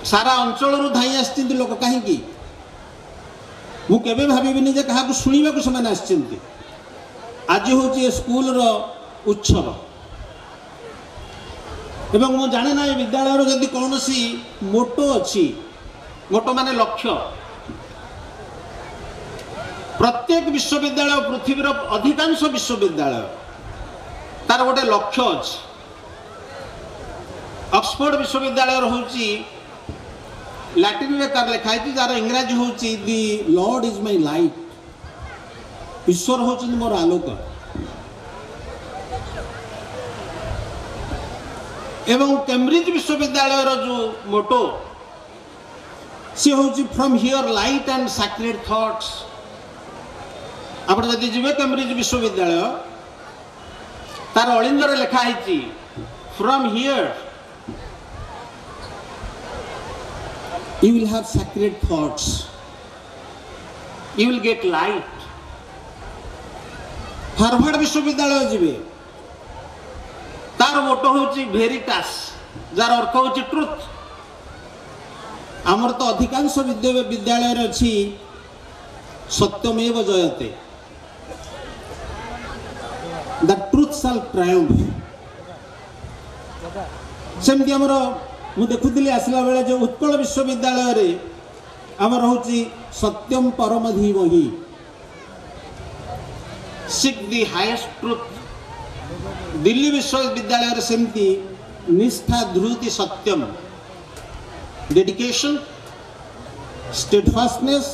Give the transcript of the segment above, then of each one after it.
सारा अंचल धाई आस लोक कहीं मुझे भाविनी क्या शुणा से आज हूँ स्कूल उत्सव एवं मु जाने ना विद्यालय जदि कौन सी मोटो अच्छी मोटो माने लक्ष्य प्रत्येक विश्वविद्यालय पृथ्वीर अधिकांश विश्वविद्यालय तार गोटे लक्ष्य अच्छी ऑक्सफोर्ड विश्वविद्यालय हूँ लैटिन में तार लिखाई जार इंग्राजी हूँ दि लॉर्ड इज माई लाइट ईश्वर हूँ मोर आलोक एवं कैम्ब्रिज विश्वविद्यालय जो मोटो सी हूँ from here light and sacred thoughts आप जदि जी कैम्ब्रिज विश्वविद्यालय तार अलिंदर लिखाई from here you will have sacred thoughts, you will get light. Harvard विश्वविद्यालय जीवे तार मोटो होची भेरिटास जार अर्थ होची ट्रुथ आमर तो अधिकांश विद्यालय अच्छी सत्यमेव जयते द ट्रुथ शैल ट्रायम्फ सेमती आमर मु देखुली आसला बेले जो उत्कल विश्वविद्यालय आम हूँ सत्यम परम धीमहि seek the highest truth Delhi विश्वविद्यालय सेमती निष्ठा ध्रुति सत्यम डेडिकेशन स्टेडफास्टनेस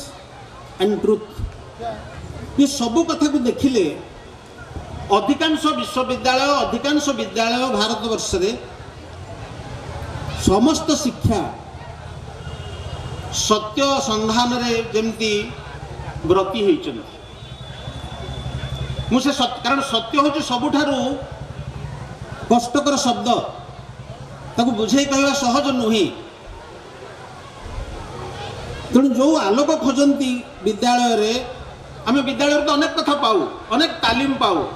एंड ट्रुथ ये सबू कथा को देखिले अधिकांश विद्यालय भारतवर्ष रे समस्त शिक्षा सत्य संधान रे जेमती व्रती होइछन मुझे कारण सत्य हूँ सबुठारु कष्टकर शब्द ताकू बुझे कहवा सहज नुहे तेणु जो आलोक खोजती विद्यालय रे आम विद्यालय तो अनेक कथा पाऊ अनेक तालीम पाऊ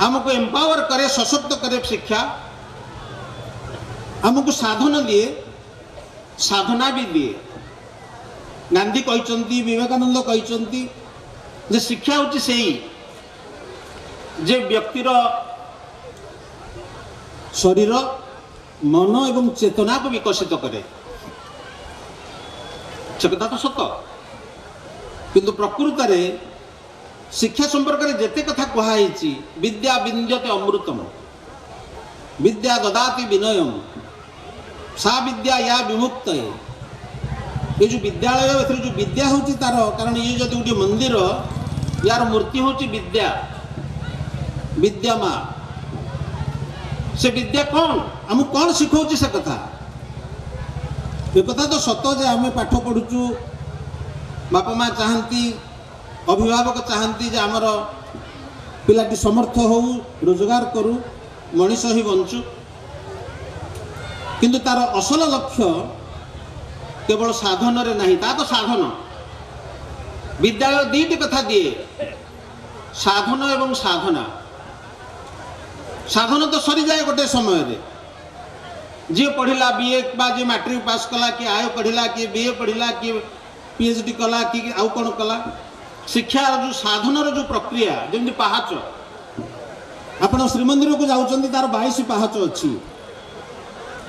आमको एम्पावर करे सशक्त करे शिक्षा आमको साधन दिए साधना भी दिए गांधी कहते विवेकानंद कहते जे शिक्षा हूँ से जे व्यक्तिर शरीर मन एवं चेतना को विकसित करे से कथा तो सत किंतु प्रकृत रे शिक्षा संपर्क में जेते कथा कहुई विद्या विंद्यते अमृतम विद्या ददाति विनयम सा विद्या या विमुक्त ये जो विद्यालय जो विद्या हूँ तार कारण ये जो गोटे मंदिर यार मूर्ति हूँ विद्या विद्या माँ से विद्या कौन आम कौन शिखाऊँ से कथा ये कथा तो सत जे आम पाठ पढ़ुचु बापा माँ चाहती अभिभावक चाहती जे आमर पिलाटी समर्थ हो रोजगार करू मनीष ही बंचु किंतु तार असल लक्ष्य केवल साधन रे नहीं ता तो साधन विद्यालय दीटी कथा दिए साधन एवं साधना साधन तो सरी जाए गोटे समय रे जी पढ़िला बीए बा जी मैट्रिक पास कला कि आय पढ़िला कि बीए पढ़िला कि पीएचडी कला कि आउ कौन कला शिक्षा जो साधन जो प्रक्रिया जमी पाहाच आपण श्रीमंदिर को जाऊँ तार 22 पाहाच अच्छी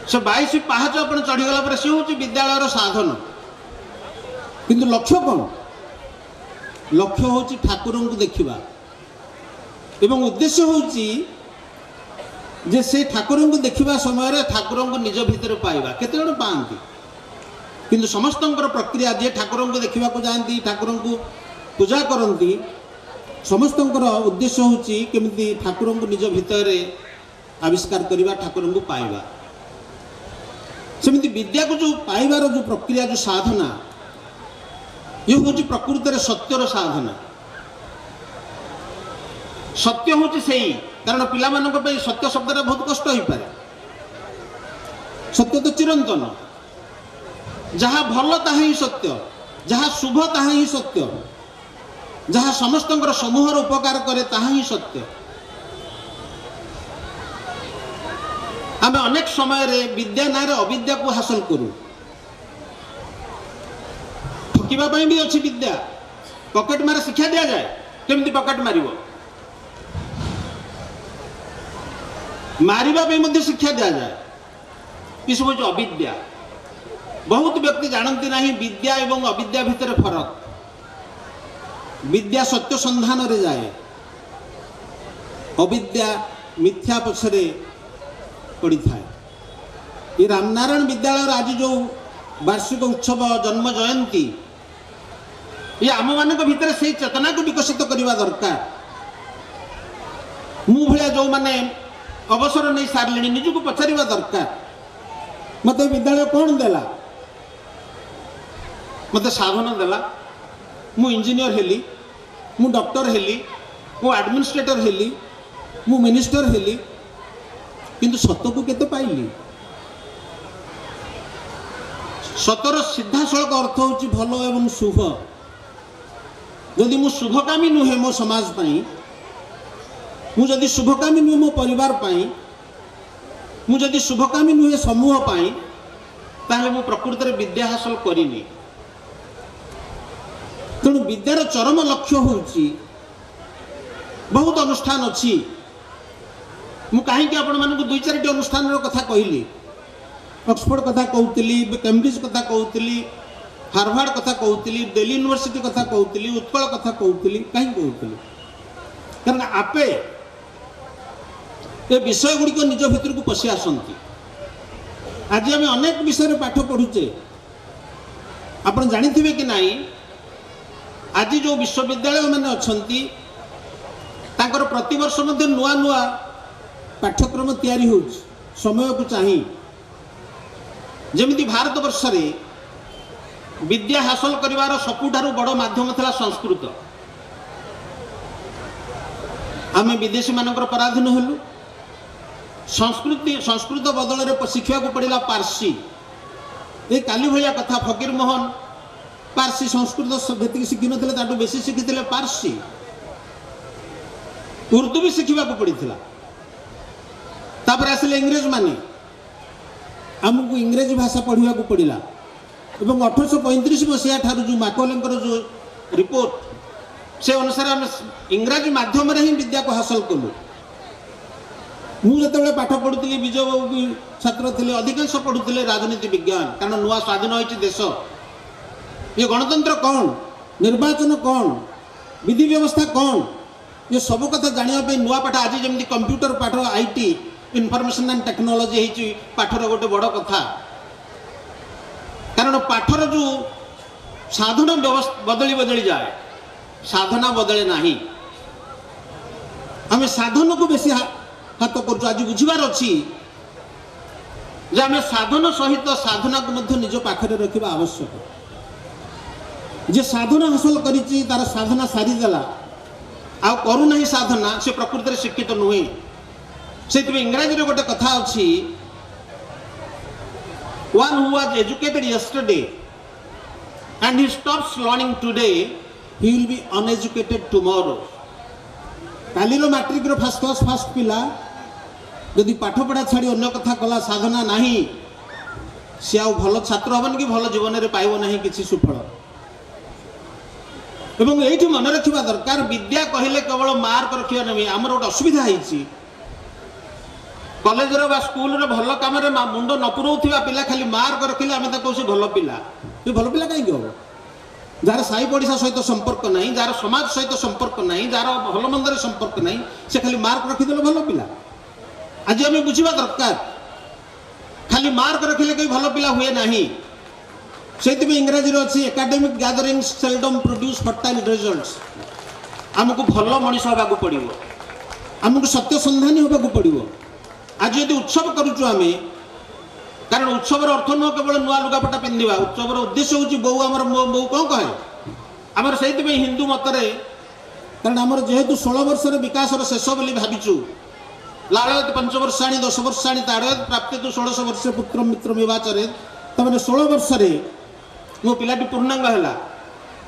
से 22 पाहाच आप चढ़ीगला पर सी हूँ विद्यालय साधन किंतु लक्ष्य कौन लक्ष्य हूँ ठाकुर को देखा एवं उद्देश्य हूँ जे से ठाकुर को देखा समय ठाकुर को निज भितर पाइबा केते जण पाती किंतु समस्त प्रक्रिया जी ठाकुर को देखा जाती ठाकुर को पूजा करती समस्त उद्देश्य हूँ केमी ठाकुर को निज भितर आविष्कार करवा ठाकुर को पाइबा सेमती विद्या को जो पाइबार जो प्रक्रिया जो साधना ये हूँ प्रकृत में सत्यर साधना सत्य हूँ से कारण पिला सत्य शब्द बहुत कष्ट हो पारे सत्य तो चिरंतन जहाँ भल ताहा ही सत्य जहाँ शुभ ताहा ही सत्य जहाँ समस्त समूहर उपकार करे ताहा ही सत्य आम अनेक समय विद्या ना अविद्या को हासिल करूँ ठकीवाई भी अच्छी विद्या पकेट मारे शिक्षा दि जाए केमती पकेट मार मारे शिक्षा दि जाए ये सब हूँ अविद्या। बहुत व्यक्ति जानती ना विद्या एवं अविद्या भितर फरक। विद्या सत्य संधान रे जाए अविद्या मिथ्या पछरे पड़ी थाए। ये रामनारायण विद्यालय आज जो वार्षिक उत्सव जन्म जयंती ये आम मान भीतर से चेतना को विकसित करने दरकार। मु भाया जो मैंने अवसर नहीं सारे निजी को पचार दरकार मत विद्यालय कौन देला मत साधन देला मु इंजीनियर हेली मु डॉक्टर हेली मु एडमिनिस्ट्रेटर हेली मु मिनिस्टर हेली किंतु सत को केते पाइली। सतर सीधा सड़क अर्थ होची भलो एवं शुभ। जदि मु शुभकामी नुहे मो समाज पाई मु जदि शुभकामी नुहे मो परिवार पाई मु जदि शुभकामी नुहे समूह पाई ताहले मु प्रकृति रे विद्या हासिल करिनी। तेणु विद्यार चरम लक्ष्य होची बहुत अनुष्ठान अच्छी मु कहीं आपण मानक दुई चार अनुष्ठान कथा कहली ऑक्सफोर्ड कथा कहूली कैम्ब्रिज कथा कहूली हार्वर्ड कथा कहूली दिल्ली यूनिवर्सिटी कथा कहूली उत्कल कथा कहूली कहीं कहूली कारण आपे ये विषय गुड़िक निज भितर को पशि आसती। आज आम अनेक विषय पाठ पढ़ुचे आप जानी कि नहीं आज जो विश्वविद्यालय मैंने अच्छा प्रति वर्ष नुआ नुआ पाठ्यक्रम तैयारी हो समय को चाहिए जमीती भारत वर्ष विद्या हासिल करिवार सबुठारु बड़ माध्यम था संस्कृत। आम विदेशी मानकर पराधीन हलु संस्कृत बदल में शिखा को पड़ा पारसी ये काली भाया कथा फकीर मोहन पारसी संस्कृत जी शिखी ना बेस शिखी पारसी उर्दू भी शिखा पड़ा तापर आसिले इंग्रेज माने आमको इंग्रेजी भाषा पढ़ा पड़ा एवं 1835 मसीहा ठारू जो मैकॉलेंकर जो रिपोर्ट से अनुसार आम इंग्राजी माध्यम ही विद्या को हासिल कलु। मुझे पाठ पढ़ुली विजय बाबू भी छात्र थे अधिकांश पढ़ुले राजनीति विज्ञान कारण नुआ स्वाधीन होती देश ये गणतंत्र कौन निर्वाचन कौन विधि व्यवस्था कौन ये सब कथा जानापी नुआ पाठ आज जमी कंप्यूटर पाठ आईटी इनफॉरमेशन एंड टेक्नोलॉजी होती पाठर गोटे बड़ कथा कारण पाठर जो साधन बदली बदली जाए साधना बदले नहीं आम साधन को बेसी हाथ कर आज बुझार अच्छी जे आम साधन सहित साधना को निज पाखरे रखा आवश्यक। जे साधना हासिल करिछि तार साधना सारीदेला आ करूना साधना से प्रकृति शिक्षित नुहे से इंग्राजी गोटे कथा अच्छी one who was educated yesterday and he stops learning today he will be uneducated tomorrow। कालीर मैट्रिक रो फास्ट क्लास फास्ट पिला यदि पाठ पढ़ा छाड़ी अन्य कथा कला साधना नहीं सी आ भल छात्र हबन कि भल जीवन में पाइब नहीं किसी सुफल। एवं ये मन रखा दरकार विद्या कहले केवल मार्क रखा नहीं आमर गोटे असुविधा होती कॉलेज स्कूल भल कम मुंड न पुराउथिबा पिला खाली मार्क रखिले आम कौन भल पिला ये भल पिला कहीं हम जार साई पड़िशा सहित संपर्क नहीं जार समाज सहित संपर्क नहीं जार भल मंदर संपर्क नहीं से खाली मार्क रखिदेले भल पिला। आज आम बुझा दरकार खाली मार्क रखिले कहीं भल पिला हुए नहीं से इंग्राजी अच्छी academic gathering seldom produce fertile results. आमको भल मनीष होगा पड़ो आमको सत्य संधानी होगा पड़ो। आज यदि उत्सव करुचु आम कारण उत्सव अर्थ नुह केवल नुआ लुगापटा पिंधा उत्सव उद्देश्य हूँ बो आमर बो कौन कहे आमर से हिंदू मतरे कारण आमर जेहेतु 16 वर्ष विकास शेष बोली भाविचु लाड़यत 5 वर्षाणी 10 वर्षाणी ताड़यत प्राप्ति तो 16 वर्ष पुत्र मित्र विवाचरे तमें 16 वर्ष मो पिलाटी पूर्णांग है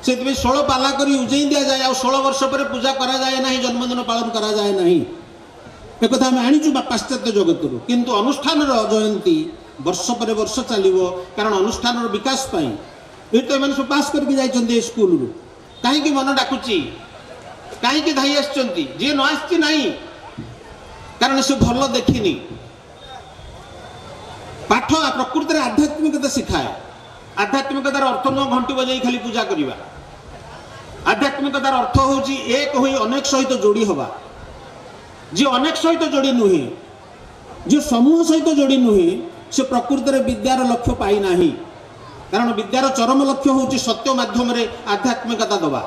से 16 पाला कर उजई दि जाए आ 16 वर्ष पर पूजा करा जाए ना जन्मदिन पालन करा जाए ना एक आम आनीचु पाश्चात्य जगत किंतु अनुष्ठान जयंती वर्ष पर वर्ष चलो कारण अनुष्ठान विकास ये तो मैंने सब पास करके जाइए स्कूल कहीं मन डाकुची कहीं धाई आसती जी न आसी ना कारण से भल देखनी पाठ प्रकृति आध्यात्मिकता शिखाए आध्यात्मिकतार अर्थ नुह घंटी बजाई खाली पूजा करवा आध्यात्मिकतार अर्थ हूँ एक हुई अनेक सहित जोड़ी हवा जी अनेक सहित जोड़ी नुहे जी समूह सहित जोड़ी नुहे से प्रकृति विद्यार लक्ष्य पाई ना कारण विद्यार चरम लक्ष्य हूँ सत्य माध्यम आध्यात्मिकता दवा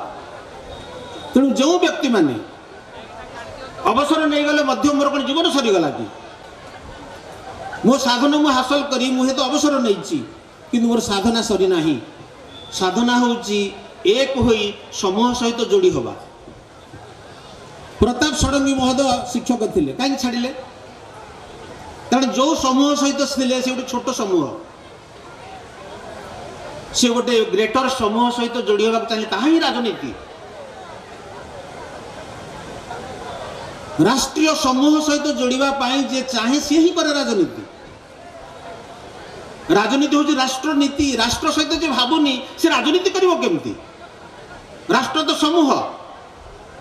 तेणु जो व्यक्ति माने अवसर नहीं गले मोर कौन जीवन सरीगला कि मो साधना मु हासिल करी मुझे तो अवसर नहीं कि मोर साधना सरी ना साधना हूँ एक हुई समूह सहित जोड़ी हवा प्रताप षडंगी महोदय शिक्षक थे कहीं छाड़िले कारण जो समूह सहित थे से गोटे छोट समूह से गोटे ग्रेटर समूह सहित जोड़ी होगा चाहिए ताहा ही राजनीति राष्ट्रीय समूह सहित जोड़वा जे चाहे सी ही करे राजनीति राजनीति हूँ राष्ट्रनीति राष्ट्र सहित जो भावुनी से राजनीति करमती राष्ट्र तो समूह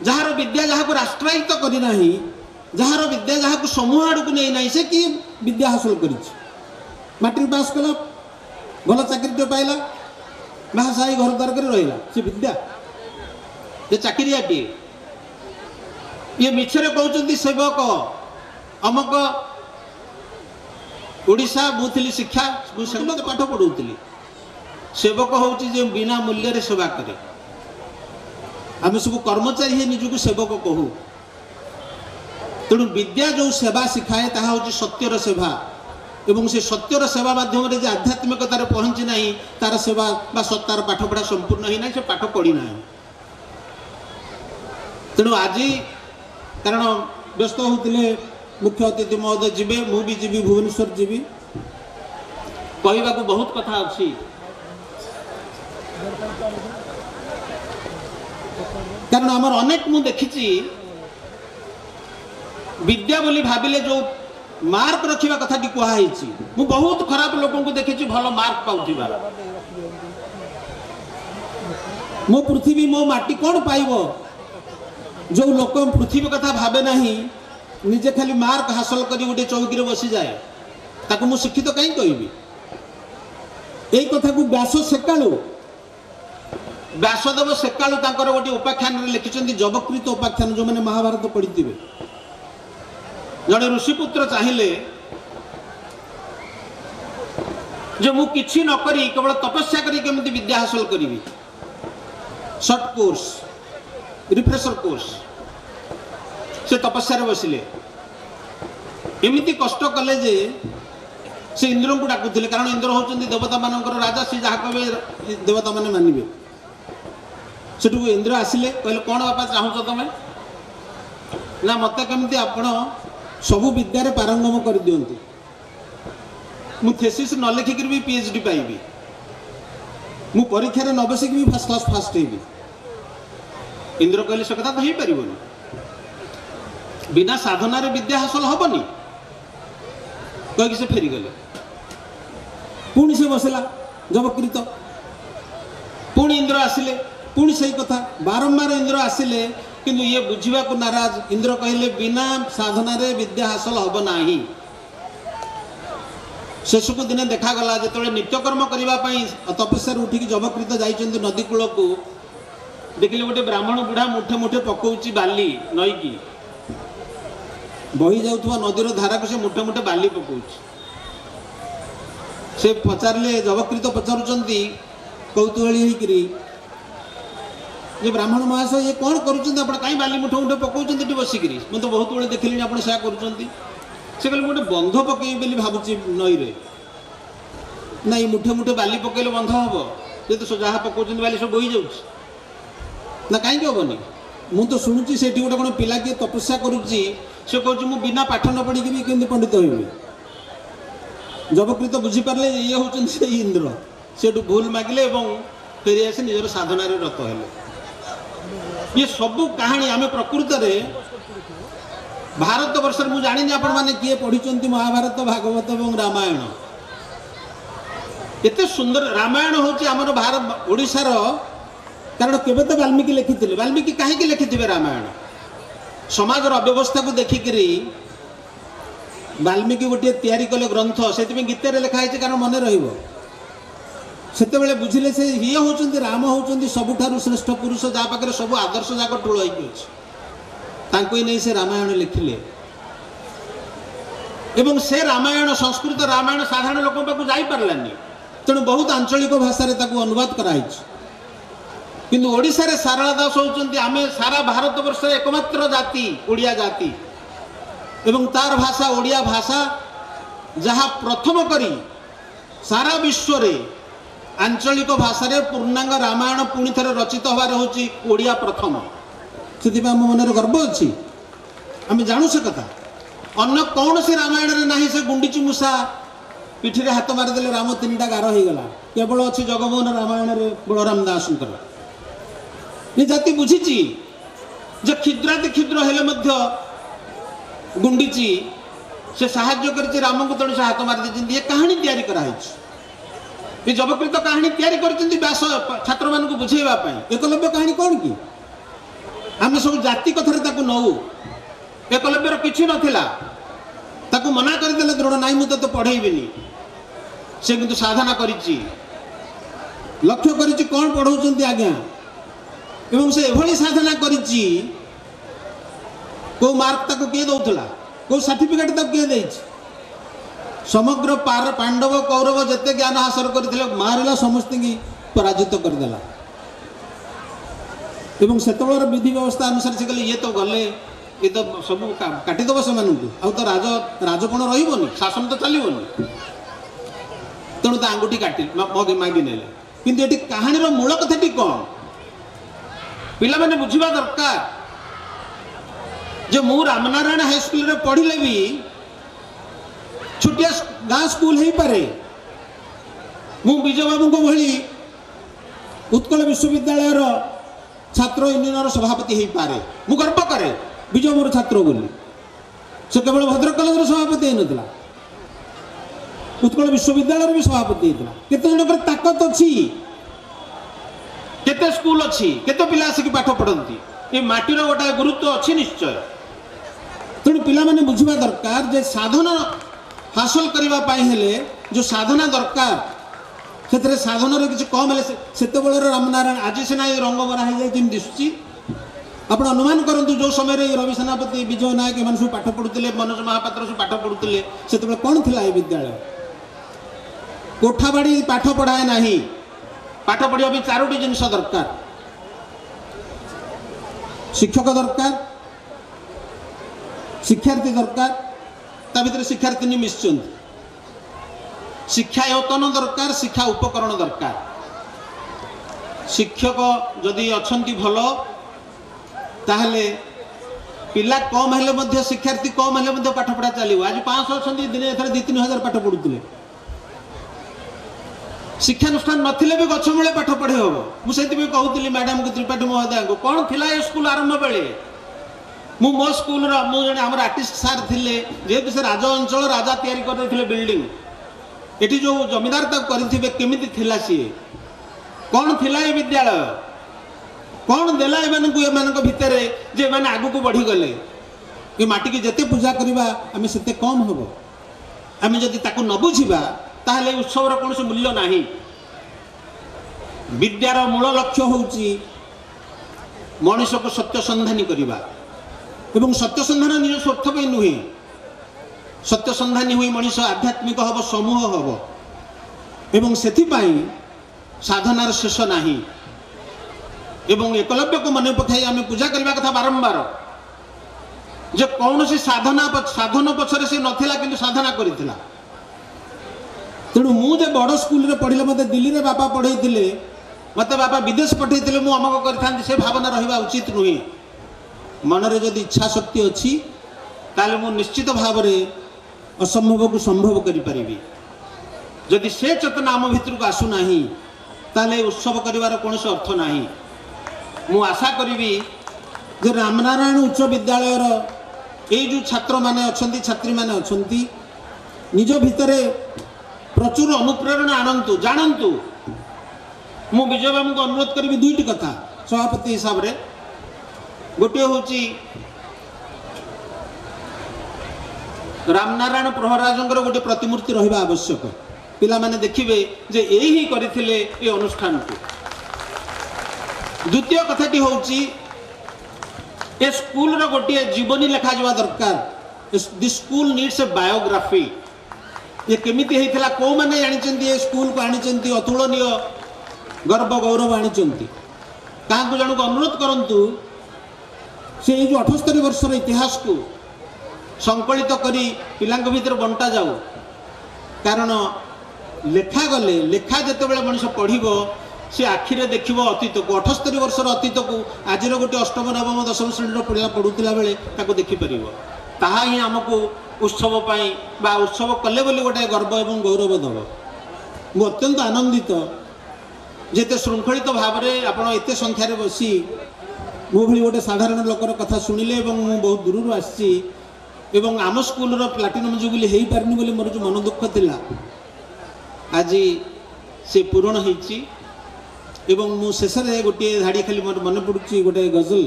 जार विद्या जहाँ को राष्ट्रायित करना जार विद्या जहाँ को समूह आड़ को नहीं ना से कि विद्या हासिल कर मैट्रिक पास कला भल चाकरी पाइला बाहासाही घर द्वार कर रहा से विद्या ये चाकरियाटी ये मिछरे कहते सेवक अमक ओडिशा मुझे शिक्षा मुझे पाठ पढ़ाऊली सेवक हूँ बिना मूल्य सेवा करे आम सब कर्मचारी निजक सेवक कहू तेणु विद्या जो सेवा शिखाए ताहा हूँ सत्यर सेवा एवं से सत्यर सेवा माध्यम जो आध्यात्मिकतार पहुँची ना तार सेवा तार पाठ पढ़ा संपूर्ण ही ना से पाठ पढ़ी ना तेणु आज कारण व्यस्त होते मुख्य अतिथि महोदय जीवे मु भी जीवी भुवनेश्वर जीवी कहवा को बहुत कथा अच्छी कारण आमर अनेक मु देखी विद्या बोली भाविले जो मार्क रखा कथा टी कहुई मु बहुत खराब लोगों को देखी भल मार्क पाउथिबा मो पृथ्वी मो माटी कौन पाइब जो लोक पृथ्वी कथा भावे नहीं निजे खाली मार्क हासिल कर गोटे चौकी बसी जाए ताको मु शिक्षित कहीं कहबी यही कथा को व्यास सेकालु व्यासदेव सेकालु तांकर गोटे उपाख्यान लिखिं जबकृत उपाख्यान जो मैंने महाभारत पढ़ी थे जड़े ऋषिपुत्र चाहिए जो मु किछि न करी केवल तपस्या करी केमती विद्या हासिल करी शॉर्ट कोर्स रिफ्रेशर कोर्स से तपस्या बसिले एमती कष्ट कले जे से इंद्र को डाकुले कारण इंद्र होचंदी देवता मानकर राजा से जहाँ कहे देवता माने मानिबे सेठू इंद्र आसिले कहले कौन बापा चाहूच तमें ना मत केमती आपण सबु विद्यारे पारंगम कर दियंतु मु थेसिस न लिखिक भी पीएचडी पाइबी मु परीक्षा न बसिक भी first class fast heavy Indra कहले से कथा तो हो पारबनी बिना साधना रे विद्या हासिल हेनी कहीकि से फेरीगले पुणी से बसला जबकृत पुणी इंद्र आसिले पुणी से कथा बारंबार इंद्र आसिले किंतु ये बुझा को नाराज इंद्र कहले बिना साधना रे विद्या हासिल हम ना शेष को दिने देखागला जो नित्यकर्म करने तपस्या उठिक जबकृत जाइए नदी कूल को देखिले गोटे ब्राह्मण बुढ़ा मुठे मुठे पकाउची बाली नई की बही जाउथवा नदीर धारा को से मुठे मुठे बाली पकाउची से पचारे जबकृत पचारुचंती कौतूहली होकरी जे ब्राह्मण महाशय ये कौन करुँच कहीं बाली मुठे मुठे पकाउछंती बसिकी मैं तो बहुत बड़े देखिली आप करुँच से कहले गोटे बंध पकई भावुची नई रे ना मुठे मुठे बाली पकईले बंध हम जे तो जहाँ पकाउछंती बाली सब बोही जाउछ ना कहीं हेनी मुझे शुणुची से गोटे कौन पिला किए तपस्या करुच्ची से कह बिना पाठ न पढ़ी भी केमती पंडित होबी जबकृत बुझीपारे ये हूँ से इंद्र से भूल मागिले फेरी आसी निजर साधन रत हेले ये सबू कहानी आम प्रकृत भारत वर्ष मुझे जानी आपण मैंने किए पढ़ी महाभारत भागवत और रामायण एते सुंदर रामायण हूँ आमर भारत ओडिशार कारण केवे तो वाल्मीकि लिखी वाल्मीकि कहीं लिखि रामायण समाज अव्यवस्था को देखिकी वाल्मीकि गोटे तैयारी कले ग्रंथ से गीत लिखाई कारण मन रतबे बुझिले से ये होचंदी राम होचंदी सबुठारु श्रेष्ठ पुरुष जहाँ पाखे सब आदर्श जाक टोल होती नहीं से रामायण लिखिले एवं से रामायण संस्कृत रामायण साधारण लोक पाक जाई पारलानी तेणु बहुत आंचलिक भाषा अनुवाद कराई किंतु ओडिशा रे सारला दास होचंदी आमे सारा भारत वर्ष एकमात्र जाति ओडिया जाति एवं तार भाषा ओडिया भाषा जहाँ प्रथम करी सारा विश्व रे आंचलिक भाषा रे पूर्णांग रामायण पुणी थे रचित हबार होची ओडिया प्रथम से आम मन गर्व अच्छी आम जानू से कथा अन्न कौन से रामायण रे नाही से गुंडीची मूषा पिठी रे हाथ मारिदेले राम 3टा गार हो गला केवल अच्छी जगमोहन रामायण रे बलराम दासंकर ये जाति बुझीची जे क्षुद्राति क्षुद्र हेले मध्य गुंडीची से साहाय्य करछि राम को तेणु से हाथ मारि देछिन ये कहानी तैयारी कराई ये जबकृत कहानी तैयारी करछिन व्यास छात्र मान को बुझेबा पई एकलव्य कहानी कौन की आम सब जाति कथार ताकू नौ एकलव्यर किछि नथिला ताकू मना करदेले दृढ़ नाई मुझे तो पढ़ेबिनी से किंतु साधना करिछि लक्ष्य करिछि कौन पढ़ौछन्ति आज्ञा एवं से एभली साधना करिछि को मार्क ताकू किए दउथला को सर्टिफिकेट ताकू किए देछि समग्र पांडव कौरव जते ज्ञान हासिल करथिले मारिला समस्त की पराजित करदेला एवं सेतबेर विधि व्यवस्था अनुसार से कहले ये तो गले ये तो सब काटिदेव से आ तो राजकोण रही शासन तो चलनी तेणु तो आंगुठी काटि मागि ने कि कहानी मूल कथाटी कौन पिला माने बुझिबा दरकार जे मु रामनारायण हाईस्कूल रे पढ़िले भी छोटिया गाँ स्कूल हो पारे मु विजय बाबू को भली उत्कल विश्वविद्यालय छात्र यूनियन सभापति हो पारे मु गर्व करे विजय मोर छात्र बोली से केवल भद्रक कलेज सभापति होता उत्कल विश्वविद्यालय भी सभापति होता केते जनकर ताकत अच्छी केते स्कूल अच्छी केते पिला आसिक पाठ पढ़ती ये माटीर गोटे गुरुत्व अच्छी निश्चय तेणु पिला माने बुझिबा दरकार जे साधना हासिल करने जो साधना दरकार से साधन किसी कम से रामनारायण आज सीना रंग मरा है दिशुची आप अनुमान करूँ जो समय रवि सेनापति विजय नायक एम सब पाठ पढ़ुते मनोज महापात्र सब पाठ पढ़ुते से कौन थी ये विद्यालय कोठाबाड़ी पाठ पढ़ाए ना पाठ पढ़ा 4टी जिनिस दरकार शिक्षक दरकार शिक्षार्थी दरकार ता भीतर शिक्षार्थी मिशन शिक्षायतन दरकार शिक्षा उपकरण दरकार शिक्षक जदि अच्छी भल ताहले पिला कम हेले शिक्षार्थी कम हेले पाठ पढ़ा चलो आज 500 अच्छा दिन एथर 2-3 हजार पाठ पढ़ुते शिक्षानुष्ठान नथिले भी गछ मूले पाठ पढ़े हम मुझे कहूली मैडम को त्रिपाठी महोदय को कौन थिला ये स्कूल आरंभ बेले मु मो स्कूल मु जने हमर आर्टिस्ट सार थिले जेहेतु से राज अंचल राजा तैयारी करते बिल्डिंग एटी जो जमीदार तक करथिबे केमिति थिला सी कौन थिला ये विद्यालय कौन देला एमानक भितर जे माने आगु को बढ़ी गले ये माटी की जते पूजा करबा आमे सेते कम होबो आमे जदि ताकू न बुझिबा ताहले उत्सवर कौन से मूल्य नाही विद्यार मूल लक्ष्य होउची मनुष्य को सत्य संधानी करबा एवं सत्य संधान निज स्वार्थ पे नुहे सत्य संधानी हुई मनुष्य आध्यात्मिक हम समूह हम एवं सेथिपाई साधनार शेष नाही एवं एकलव्य को मन पकाई आम पूजा करने कथा बारंबार जे कौन सी साधन पछरे से नथिला किंतु साधना करिथिला तेणु मुझे बड़ स्कूल पढ़िले मत दिल्ली रे बापा पढ़े मत बापा विदेश पठे मुझे अमक कर से भावना रहा उचित नुहे मनरे जदि इच्छा शक्ति अच्छी ताले मु निश्चित भाव में असंभव को संभव करि जदि से चेतना आम भितर को आसुना ताले उत्सव करिवार कौन अर्थ नाही मु आशा करी जे रामनारायण उच्च विद्यालय ये जो छात्र माने अछंती छात्री माने अछंती निज भितरे प्रचुर अनुप्रेरणा आणंतु जानंतु। मु विजय बाबू को अनुरोध करी दुईटी कथा सभापति हिसाब रे। गोटे होची रामनारायण प्रहराजंकर गोटे प्रतिमूर्ति रहिबा आवश्यक। पिला माने देखिबे जे एही ही करथिले ए अनुष्ठान को। द्वितीय कथाटी होची ए स्कूल रो गोटे जीवनी लेखा जवा दरकार। This school needs a biography. ये केमिति हेतिला को माने जानिचंती ए स्कूल को आनिचंती अतुलनीय गर्व गौरव आनिचंती। काहाकु जणु को अनुरोध करंतु से जो 78 वर्षर इतिहास को संकलित करी पिलांक भीतर बंटा जाऊ। कारण लेखा गले लेखा जिते बड़े मनुष्य पढ़िबो से आखिरे देखिबो अतीत को 78 वर्षर अतीत को आज गोटे अष्टम नवम दशम श्रेणी पिला पढ़ुला बेले ताको देखि परिबो। ताहा ही हमको उत्सव पाई बा उत्सव कले बोली गोटे गर्व एवं गौरव दब। मु अत्यंत आनंदित जेते श्रृंखलित भाव में आपण एते संख्यार बसी मो भली गोटे साधारण लोकर कथा शुणिले एवं मु बहुत दूर आसी एवं आम स्कूल प्लाटिनम जुबली हो पारनी बोली मोर जो मन दुख थिला आज से पूरण होईची। एवं मु शेष में गोटे धाड़ी खाली मोर मन पड़ुची गोटे गजल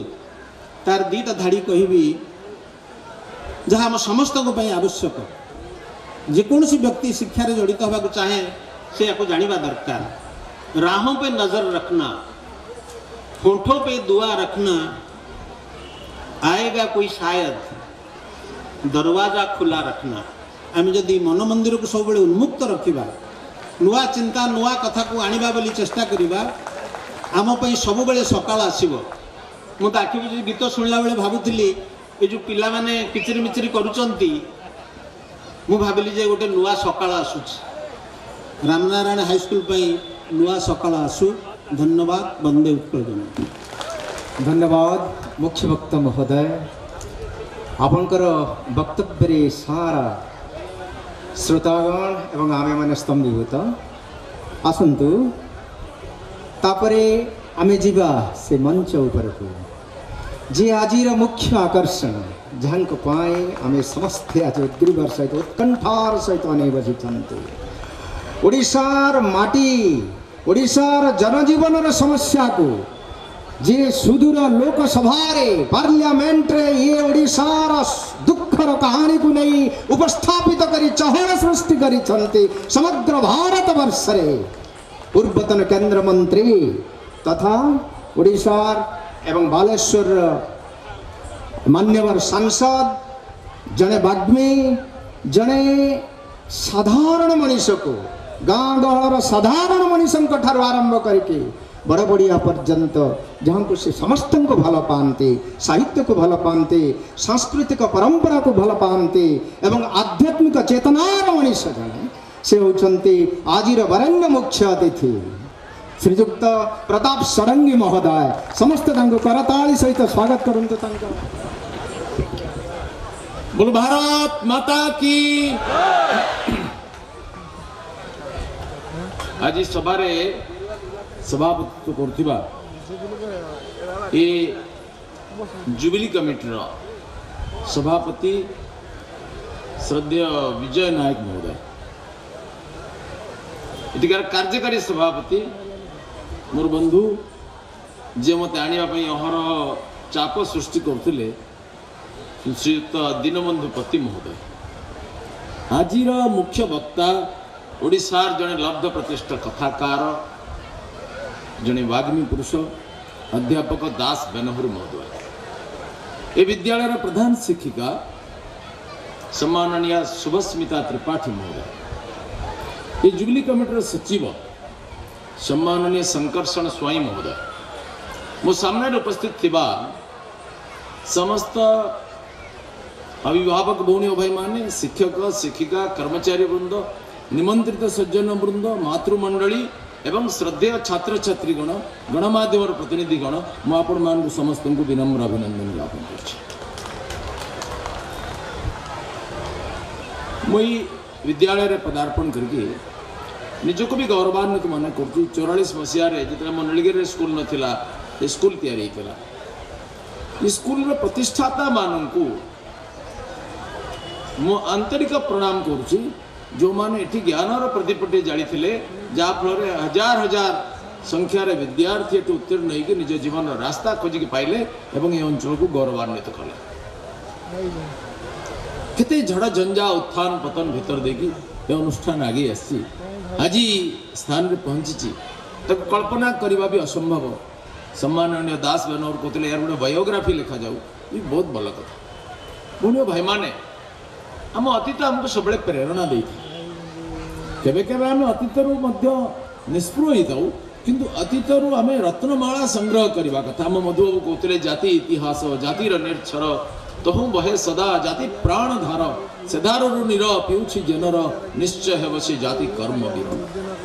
तार दीटा धाड़ी कहबी जहाँ आम समस्त आवश्यक। जेकोसी व्यक्ति शिक्षा जड़ित होगा चाहे से या जानिबा दरकार। राहों पे नजर रखना, होठों पे दुआ रखना, आएगा कोई शायद, दरवाजा खुला रखना। आम जदि मन मंदिर को सब बड़े उन्मुक्त रखा नुआ चिंता नुआ कथा को आनिबा बोली चेष्टा करिबा आम पई सब बड़े सकाळ आसीबो। मु तो आखि बुझी गीत सुनला बेले भाबुथिली ए जो पिला माने किचिरी मिचिरी करूचंती मु भाबिली जे गोटे नुआ सकाळ आसुछ। रामनारायण हाई स्कूल पई नुआ सकाळ आसु। धन्यवाद। वंदे उत्कल जन। धन्यवाद मुख्य वक्ता महोदय। आपणकर वक्तव्य सारा श्रोतागण एवं आमे माने स्तंभीभूत। आसंतु तापरे आमे जीवा से मंच ऊपर को जे आजिर मुख्य आकर्षण जहां पाए आमे समस्ते आज उद्ग्रीवर सहित उत्कंठार सहित अने बसिछन्ते। ओडिशार माटी ओडिशार जनजीवन समस्या को जे सुदूर लोकसभा पार्लियामेंट रे ये ओडिशार दुखर कहानी को नहीं उपस्थापित करी चहल सृष्टि करी समग्र भारत वर्ष रे पूर्वतन केंद्र मंत्री तथा ओडिशार एवं बालेश्वर मान्यवर सांसद जने बाग्मी जने साधारण मनीष को गाँ गहर साधारण मनीषों ठार आरंभ करके बड़ बड़िया पर्यंत जहाँ को से समस्त को भल पाते, साहित्य को भल पाते, सांस्कृतिक परंपरा को भल पाते एवं आध्यात्मिक चेतनार मनीष जने से होचंती आजिर वरेण्य मुख्य अतिथि श्रीजुक्त प्रताप षडंगी महोदय। समस्त करताली सहित स्वागत करंतु। बोल भारत माता की। आज सभारे सभापति करथिबा ए जुबिली कमिटीर सभापति श्रद्धेय विजय नायक महोदय, एटिकार कार्यकारी सभापति मोर बंधु जे मत आनिबा पई अहर चाप सृष्टि करथिले श्रीयुक्त दीनबंधु पति महोदय। आजिर मुख्य वक्ता ओडिशार जने लब्ध प्रतिष्ठा कथाकार जने वाग्मी पुरुष अध्यापक दास बेनहरी महोदय। ए विद्यालय प्रधान शिक्षिका सम्माननीय शुभस्मिता त्रिपाठी महोदय। ए जुबली कमिटीर सचिव सम्माननीय शंकरषण स्वाई महोदय। मो सामने उपस्थित थिबा समस्त अभिभावक भौणी भाई माने, शिक्षक शिक्षिका कर्मचारी वृंद, निमंत्रित सज्जन वृंद, मातृमंडली एवं श्रद्धेय छात्र छात्रीगण, गणमाध्यम प्रतिनिधिगण, मु आपण मान समस्त को विनम्र अभिनंदन ज्ञापन कर। मुई विद्यालय पदार्पण करके निजको भी गौरवान्वित मन कर। 44 मसीह जो नलिगिरी स्कूल नाला स्कूल तैयारी स्कूल प्रतिष्ठाता मानू मु आंतरिक प्रणाम करुच्ची जो माने एठी ज्ञानर प्रदीपटे जाली जहाँफल हजार हजार संख्यार विद्यार्थी एटी उत्तीर्ण होकर निज जीवन रास्ता खोजिक पाइले एवं ये अंचल को गौरवान्वित कले केते झड़ झंझा उत्थान पतन भीतर देखी ये अनुष्ठान आगे आसी आज स्थान रे पहुंची तक कल्पना करवा भी असंभव सम्माननीय दास बेनौर कहते यार गोटे बायोग्राफी लिखा जाऊ ये बहुत भल कथा पुण्य भाई माने आम अतीत आमको सब प्रेरणा दे केबे केबे आम अतीत निष्पृह होता किंतु अतीत आम रत्नमाला संग्रह करने कथा आम मधुबाबू कहते जाति इतिहास जातिर निर्छर तहु बहे सदा जाति प्राण धार सेधार निर पीऊछि जनर निश्चय हेब से जाति कर्म वीर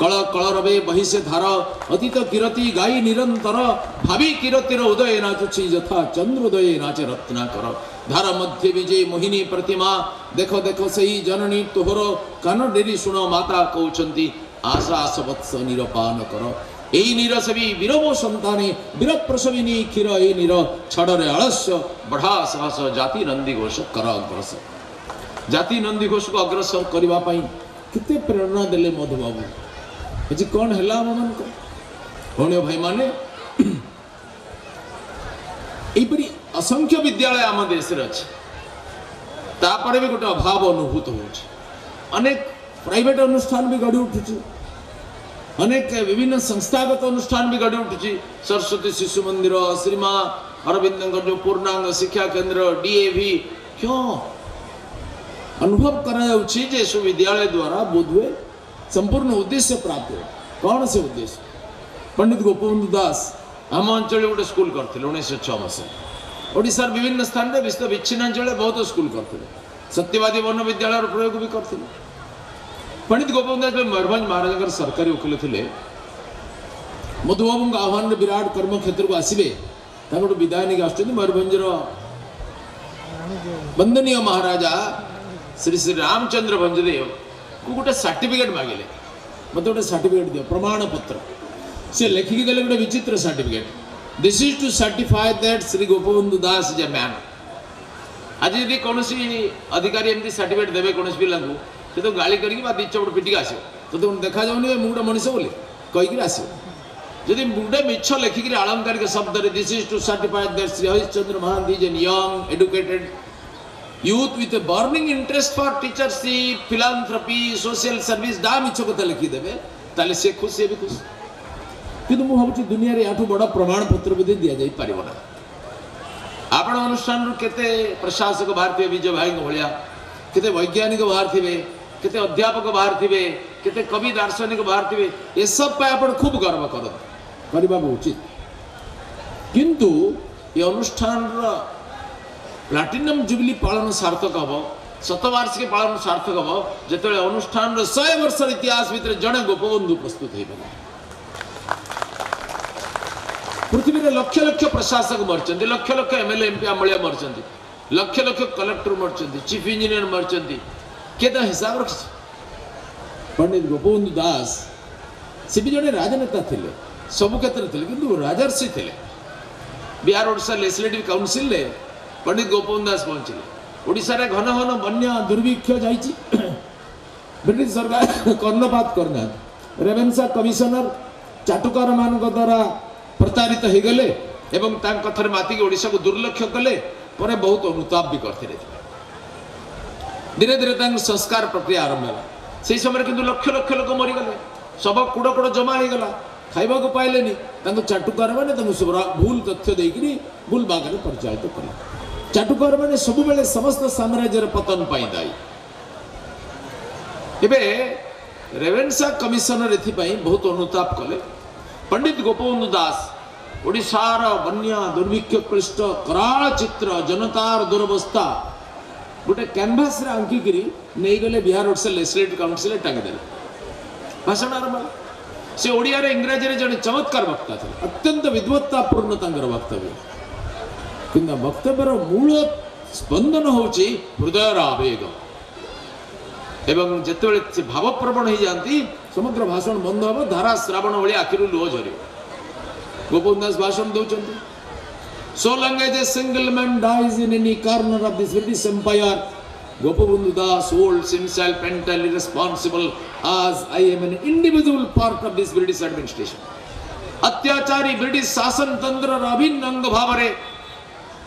कल कल रवे बहि से धार अतीत किरती गाई निरंतर भावी किरतिर उदय नाचुछि यथा चंद्रोदय नाचे रत्नाकर धार मध्य विजय मोहिनी प्रतिमा देख देख सही जननी तोहर कान डेरी शुण माता कहउछंती आशा आसवत्स निरपान कर এই নীরসবী বীরব সন্তানে বীর প্রসবিনী ক্ষীর এই নীর ছড়রে আলস্য বঢ়া সাহস জাতি নন্দী ঘোষ কর অগ্রসর জাতি নন্দী ঘোষ को अग्रसर करबा पई केते प्रेरणा देले मधुबाबू जी कौन हैला मन को भौण्य भाई माने एपरी असंख्य विद्यालय आम देश रे अछि तापर भी गोटे अभाव अनुभूत होछि अनेक प्राइवेट अनुष्ठान भी गढ़ी उठुछि अनेक विभिन्न संस्थागत अनुष्ठान भी गढ़ी उठुछि सरस्वती शिशु मंदिर श्रीमा अरविंद जो पूर्णांग शिक्षा केंद्र डीएवी क्यों अनुभव करा विद्यालय द्वारा बोधवे संपूर्ण उद्देश्य प्राप्त हो कौन से उद्देश्य पंडित गोपबंधु दास आम अंचल गोटे स्कूल करते 1906 मसीह ओडिशार विभिन्न स्थान में विश्व विच्छिन्नांचल बहुत स्कूल करते सत्यवादी वन विद्यालय प्रयोग भी करते पंडित गोपबंधु दास मयूरभंज महाराजा सरकारी वकील थे मधुबाबू आह्वान विराट कर्म क्षेत्र को आसवे गोटे विदाय नहीं आस मयूरभंजर वंदनीय महाराजा श्री श्री रामचंद्र भंजदेव को गोटे सर्टिफिकेट मांगिले मत गोटे सर्टिफिकेट दियो प्रमाण पत्र से लिखिकी देले गोटे विचित्र certificate this is to certify that Shri Gopabandhu Das is a man आज यदि कौन अधिकारी एमती सर्टिफिकेट देवे कौन पिला से तो गाड़ी करके दी चपड़ पिटिक आस तो देखा जाऊनी मु गोटे मनीष बोली कहीकि आस जदि गोटे मिछ लिखिक आलंकारिक शब्द this is to certify that Shri Harishchandra Mahanty is an young educated youth with a burning interest for teachership philanthropy social service डा मिछ कथा लिखिदेवे ताले से खुश से भी खुश किंतु मु भावुची दुनिया रे आठु बड़ा प्रमाण पत्र भी दिया जाई परिबो ना आपण अनुष्ठान केते प्रशासक भारतीय विजय भाई भलिया केते वैज्ञानिक बाहर थिबे केते अध्यापक बाहर थिबे केते कवि दार्शनिक बाहर थिबे ए सब पे आपण खूब गर्व करबा उचित किंतु ये अनुष्ठान प्लाटिनम जुबली पालन सार्थक हम शतवार्षिकी पालन सार्थक हम जो अनुष्ठान 100 वर्ष इतिहास भितर जड़े गोपबंधु प्रस्तुत हो पृथ्वी में लक्ष लक्ष प्रशासक मरचंद लक्ष लक्ष एमएलए एमपी आमलिया मरचंद लक्ष लक्ष कलेक्टर मरचंद चीफ इंजीनियर मरचंद केदा हिसाब रख पंडित गोपबंधु दास से भी जड़े राजनेता थे सबु क्षेत्र थे किंतु राजर्षि थे बिहार ओडिशा लेजिस्लेटिव काउंसिल रे पंडित गोपबंधु दास पहुंचले ओडिशा रे घन घन बन्या दुर्भिक्ष जाइछि ब्रिटिश सरकार कर्णपात करना रेवेन्सा कमिशनर चाटुकार मान द्वारा प्रतारित हो गले एवं कथर माति ओडिशा को दुर्लक्ष्य कले परे बहुत अनुताप भी करते धीरे धीरे संस्कार प्रक्रिया आरंभ है से समय किंतु लक्ष लक्ष लोक मरीगले सब कुड़ कुड़ जमा हो गला खाइबा को पाइलेनी चाटुकार मैंने भूल तथ्य देकरी भूल बागरे परिचालित कले चाटुकार मैंने सब बेले समस्त साम्राज्य पतन पाई दायी एबे रेवेन्सा कमिशनर एथिपाई बहुत अनुताप कले पंडित गोपबंधु दास ओडिशार बन्या दुर्भिक्ष क्लिष्ट कराल चित्र जनतार दुरवस्था गोटे कैनभास रे आंकिकी नहीं गले बिहार ओडिशा लेजिस्लेटिव काउंसिल टांगीदेले भाषण आरंभ से ओडिया रे इंग्राजी रे जने चमत्कार वक्ता थे अत्यंत विद्वत्तापूर्ण तांगर वक्तव्य किंतु वक्तव्यर मूल स्पंदन होची हृदयर आवेग एवं जेतेबेले से भावप्रवण हो जाती समग्र भाषण बंद हम धारा श्रावण भाई आखिरू लुह झर गोपबंधु दास भाषण दौरान so long as a single man dies in any corner of this British Empire Gopabandhu Das holds himself entirely responsible as I am an individual part of this British administration. अत्याचारी ब्रिटिश शासन तंत्र अभिन्न अंग भाव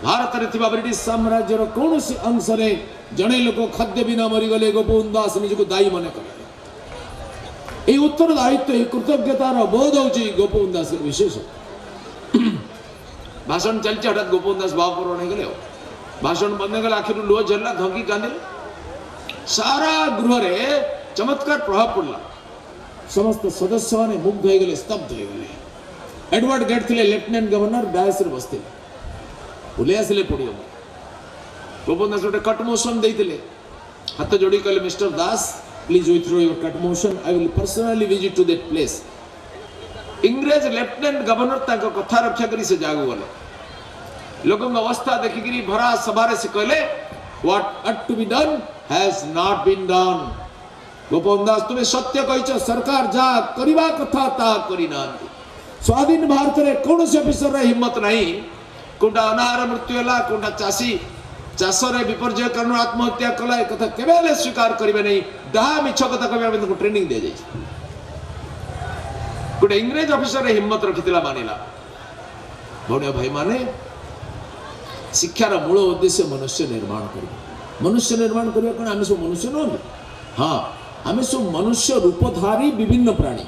भारत में British साम्राज्य कौन सी अंश ने जड़े लोक खाद्य बिना मरीगले गोपबंधु दास निजक दायी मन कले उत्तरदायित्व कृतज्ञतार बोध हूँ गोपबंधु दास विशेष भाषण चलती हठात गोपबंधु दास भावपूर्ण नहीं गले भाषण बंद गला आखिर लुह झरला धंकी कांदे सारा गृह रे चमत्कार प्रभाव पड़ला समस्त सदस्य माने मुग्ध हो गले स्तब्ध हो गले एडवर्ड गेट थे लेफ्टिनेंट गवर्नर डायस रे बसते भूले आसिले पड़ियो गोपबंधु दास गोटे कट मोशन देइतिले हाथ जोड़ी कहले mister Das please withdraw your cut motion I will personally visit to that place इंग्रेज लेफ्टिनेंट गवर्नर ताको कथा रक्षा करी से जागु गले लोगों की अवस्था देखिकी भरा सभा से कहले what ought to be done has not been done Gopabandhu Das तुम्हें सत्य कहिछ सरकार जा करिबा कथा ता करि नांती स्वाधीन भारत रे कौन से ऑफिसर रे हिम्मत नहीं कोटा अनाहार मृत्यु होला कोटा चासी चाष रे विपर्जय कारण आत्महत्या कला एक कथा केबेले स्वीकार करिवे नहीं डहा मिछ कथा कहबे हम ट्रेनिंग दे जाई कोटा इंग्रेज ऑफिसर रे हिम्मत रखितला मानिला भौण्य भाई माने शिक्षार मूल उद्देश्य मनुष्य निर्माण करवा कौन आम सब मनुष्य नुह हाँ आम सब मनुष्य रूपधारी विभिन्न प्राणी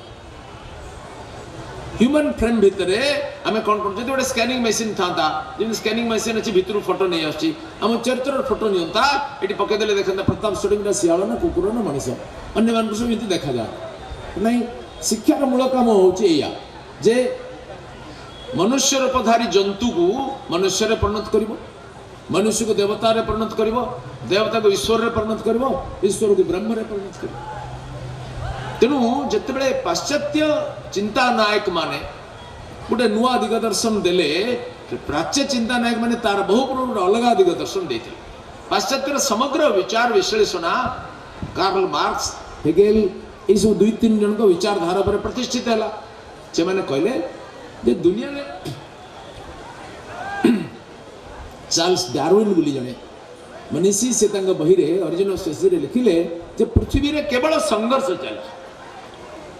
ह्यूमन फ्रेम भितर आम कौन कर गोटे स्कैनिंग मशीन था जमी स्कैनिंग मशीन अच्छी भितर फोटो नहीं आम चरित्र फोटो नियंता ये पकईदे देखा प्रताप षडंगी शियाल ना कुकुर ना मनीष अन्य मान सब ये देखा जाए नहीं शिक्षार मूल कम होया जे मनुष्य रूपधारी जंतु को मनुष्य रे परिणत करिवो मनुष्य को देवता रे परिणत करिवो देवता को ईश्वर रे परिणत करिवो ईश्वर को ब्रह्म रे परिणत करिवो तेणु जितेबले पाश्चात्य चिंता नायक माने गोटे नुआ दिगदर्शन देले प्राच्य चिंता नायक माने तार बहु गोटे अलग दिगदर्शन देते पाश्चात्य समग्र विचार विश्लेषणा कार्ल मार्क्स हेगेल ये सब दुई तीन जन को विचारधारा पर प्रतिष्ठित है से मैंने कहले जे दुनिया में चार्ल्स डार्विन बोली जने मनीषी से बही ओरिजिनल स्पेसीज लिखिले जे पृथ्वी रे केवल संघर्ष चल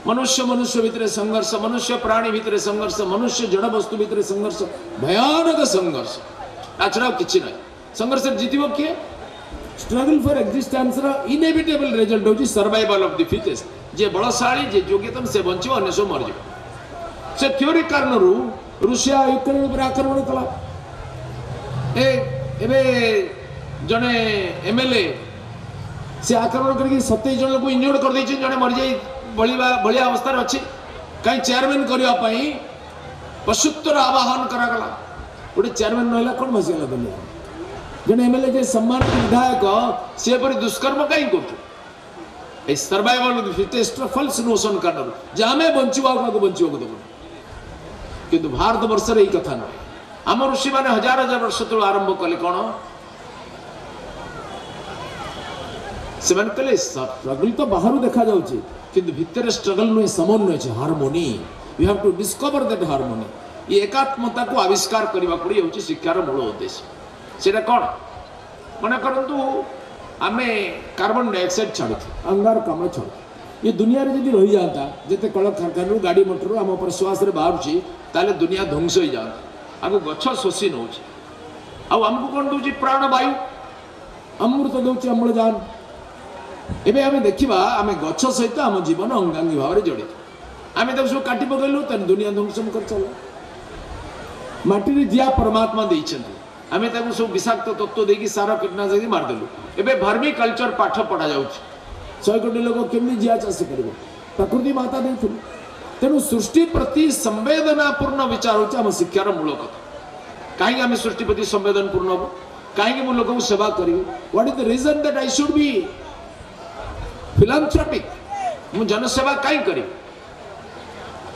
मनुष्य मनुष्य भितर संघर्ष मनुष्य प्राणी भितर संघर्ष मनुष्य जड़ वस्तु भितर संघर्ष भयानक संघर्ष आछड़ा किछि ना संघर्ष जीतिबो किए स्ट्रगल फॉर एक्जिस्टेंस रा इनएविटेबल रिजल्ट होची सर्वाइवल ऑफ द फिटेस्ट जे बलशाली जे योग्यतम से बंचिबो अन्य सब मर जिवो से थ्योरी कारण रूसिया यूक्रेन पर आक्रमण कला एबे जने एमएलए से आक्रमण करके 27 जन को इंजर्ड कर दैछि जने मर जाई बलिया अवस्था अच्छी कहीं चेयरमैन करने पशुत्वर आवाहन करागला गोटे चेयरमैन रहा कौन भाषीगला दुनिया जन एमएलए जे सम्मान विधायक सी पर दुष्कर्म कहीं कर सर्वाइवल फिटेस्ट फल्स नोशन कारण जमे बंचा बंचा देव किंतु भारत वर्ष यही कथा ना आम ऋषि मैंने हजार हजार वर्ष तक आरंभ कले कौन से कहले स्ट्रगल तो बाहर देखा जाऊँगी किंतु भितर स्ट्रगल नुहे समन्वय है harmony you have to discover that harmony ये एकात्मता को आविष्कार करने पड़े हूँ शिक्षार मूल उद्देश्य सेटा कौन मन करतु आम कार्बन डाइऑक्साइड छाड़ू अंगारकाम्ल छाड़ू ये दुनिया रे जदि रही जाता जिते कलकारखाना गाड़ी मोटर आम प्रश्वास बाहर ताले दुनिया ध्वंस हो जाता आगो गछ शोषी नौ आमको कौन दौर प्राण वायु अमृत दौर अम्लजान एबे आमे देखिबा आमे गछ सहित आम जीवन अंगांगी भाव में जड़ित आम सब काटी पकड़लु तेन दुनिया ध्वंस कर चल माटी जिया परमात्मा देइछन्ति आमे ताकु सब विषाक्त तत्व देकी सारा कीटनाशक मारदेलु एबे वर्मी कल्चर पाठ पढ़ा जाउछि 100 कोटी लोक केमि जिया चाष करिवो प्रकृति माता देथु तेणु सृष्टि प्रति संवेदनापूर्ण विचार होछि आम शिक्षार मूल कथा कहीं आम सृष्टि प्रति संवेदनपूर्ण हो कहीं मु लोक सेवा करी what is the reason that I should be philanthropic मु जनसेवा कहीं करी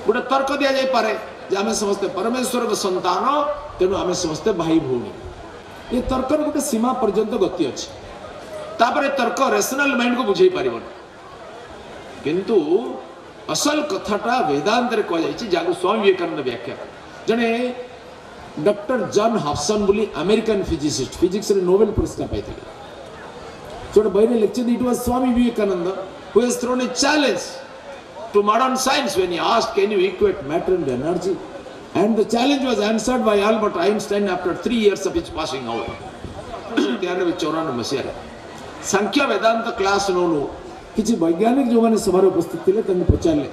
गोटे तर्क दि जाए पारे जे आम समस्ते परमेश्वर संतान तेणु आम समस्ते भाई भौणी ये तर्कर गोटे सीमा पर्यंत गति अच्छी तापर तर्क रेशनल माइंड को बुझे पार किंतु असल कथाटा वेदांत कहुई जहाँ स्वामी विवेकानंद व्याख्या जड़े डॉक्टर जॉन हॉब्सन बोली अमेरिकन फिजिसिस्ट फिजिक्स रे नोबेल पुरस्कार पाई So by the lecture, it was Swami Vivekananda who has thrown a challenge to modern science when he asked, can you equate matter and energy? And the challenge was answered by Albert Einstein after 3 years of his passing away. 1994 ମସିହାରେ Sankhya Vedanta class ନଉନୁ କିଛି ବୈଜ୍ଞାନିକ ଯେଉଁମାନେ ସଭାରେ ଉପସ୍ଥିତ ଥିଲେ ତାଙ୍କୁ ପଚାରିଲେ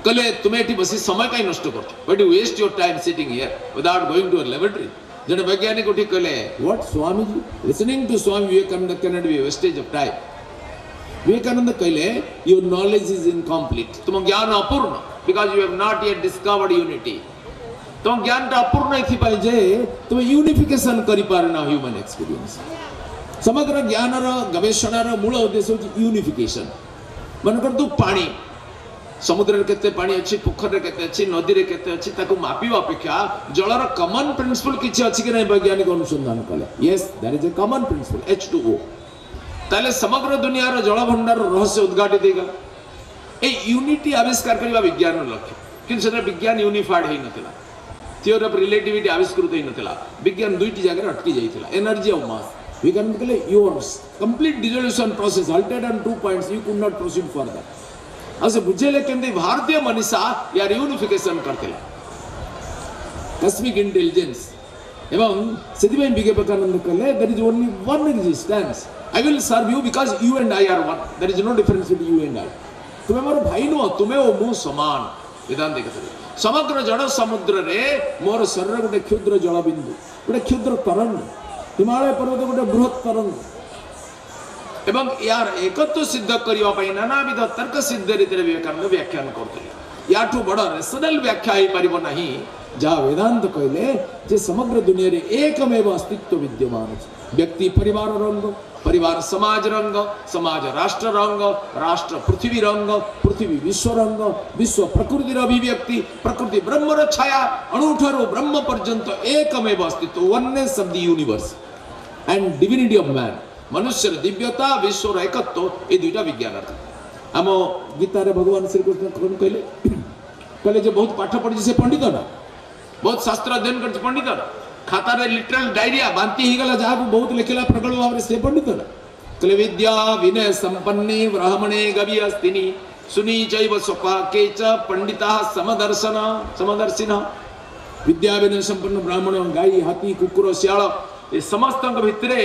କହିଲେ ତୁମେ ଏଠି ବସି ସମୟ କାହିଁ ନଷ୍ଟ କରୁଛ? Why do you waste your time sitting here without going to a laboratory? ଜଣେ ବୈଜ୍ଞାନିକ ଉଠି କହିଲେ what Swamiji, listening to Swami Vivekananda cannot be a wastage of time. Vivekananda କହିଲେ your knowledge is incomplete. ତୁମ ଜ୍ଞାନ ଅପୂର୍ଣ୍ଣ because you have not yet discovered unity. तुम ज्ञान अपूर्ण जे तुम यूनिफिकेशन करिपारना ह्यूमन एक्सपीरियंस समग्र ज्ञान गवेषणार मूल उद्देश्य होची यूनिफिकेशन मनकर तू पानी समुद्र केते पानी अछि पोखर रे केते अछि नदी रे केते अछि ताकू मापिवा अपेक्षा जलर कॉमन प्रिंसिपल किछि अछि कि नै वैज्ञानिक अनुसंधान कले yes there is a common principle H2O ताले समग्र दुनिया रो जल भंडार रहस्य उद्घाटित हेगा ए यूनिटी आविष्कार करबा विज्ञान लक्ष्य किंतु सेटा विज्ञान यूनिफाइड हेइ नथिला थियोरी ऑफ रिलेटिविटी आविष्कृत ही नथिला विज्ञान दुईटी जगह अटकी जाइथिला एनर्जी और मास वी कैन कहले yours complete dissolution process halted on 2 points you could not proceed further असे बुझेले केंदी भारतीय मनीषा यार यूनिफिकेशन करथिला कॉस्मिक इंटेलिजेंस एवं सेदिबे विवेकानंद कहले there is only one existence I will serve you because you and I are one there is no difference between you and I तुमे मोर भाई no तुमे ओ मु समान वेदांत कहते समग्र जड़ समुद्र रे मोर शरीर गोटे क्षुद्र जलबिंदु गोटे क्षुद्र तरंग हिमालय पर्वत गोटे बृहत तरंग एवं यार एकत्व सिद्ध करने नानाविध तर्क सिद्ध रीति विवेकानंद व्याख्यान करते याठू बड़ रेशनल व्याख्या हो पार ना जहाँ वेदांत कहले जे समग्र दुनिया रे एकमेव अस्तित्व विद्यमान अछि व्यक्ति परिवार रंग परिवार समाज रंग समाज राष्ट्र रंग राष्ट्र पृथ्वी रंग पृथ्वी विश्व रंग विश्व प्रकृति अभिव्यक्ति प्रकृति ब्रह्मर छाया अणुठारू ब्रह्म पर्यंत एकमेव अस्तित्व oneness of the universe and divinity of man मनुष्य दिव्यता विश्वर एकत्व ये दुईटा विज्ञान आम गीता रे भगवान श्रीकृष्ण कौन कहले कहले जे बहुत पाठ पढ़ी से पंडित ना बहुत शास्त्र अध्ययन कर पंडित ना खाता रे लिटरल डायरिया बांति ही गला जहाँ बहुत लिखला प्रगल भाव से पंडित ना कहले विद्या विनय संपन्ने ब्राह्मणे गवियस्तिनि सुनी चैव स्वपाके च पंडिता समदर्शिनः विद्या विनय संपन्न ब्राह्मण गाई हाथी कुकुर शियाल ये समस्त भितरे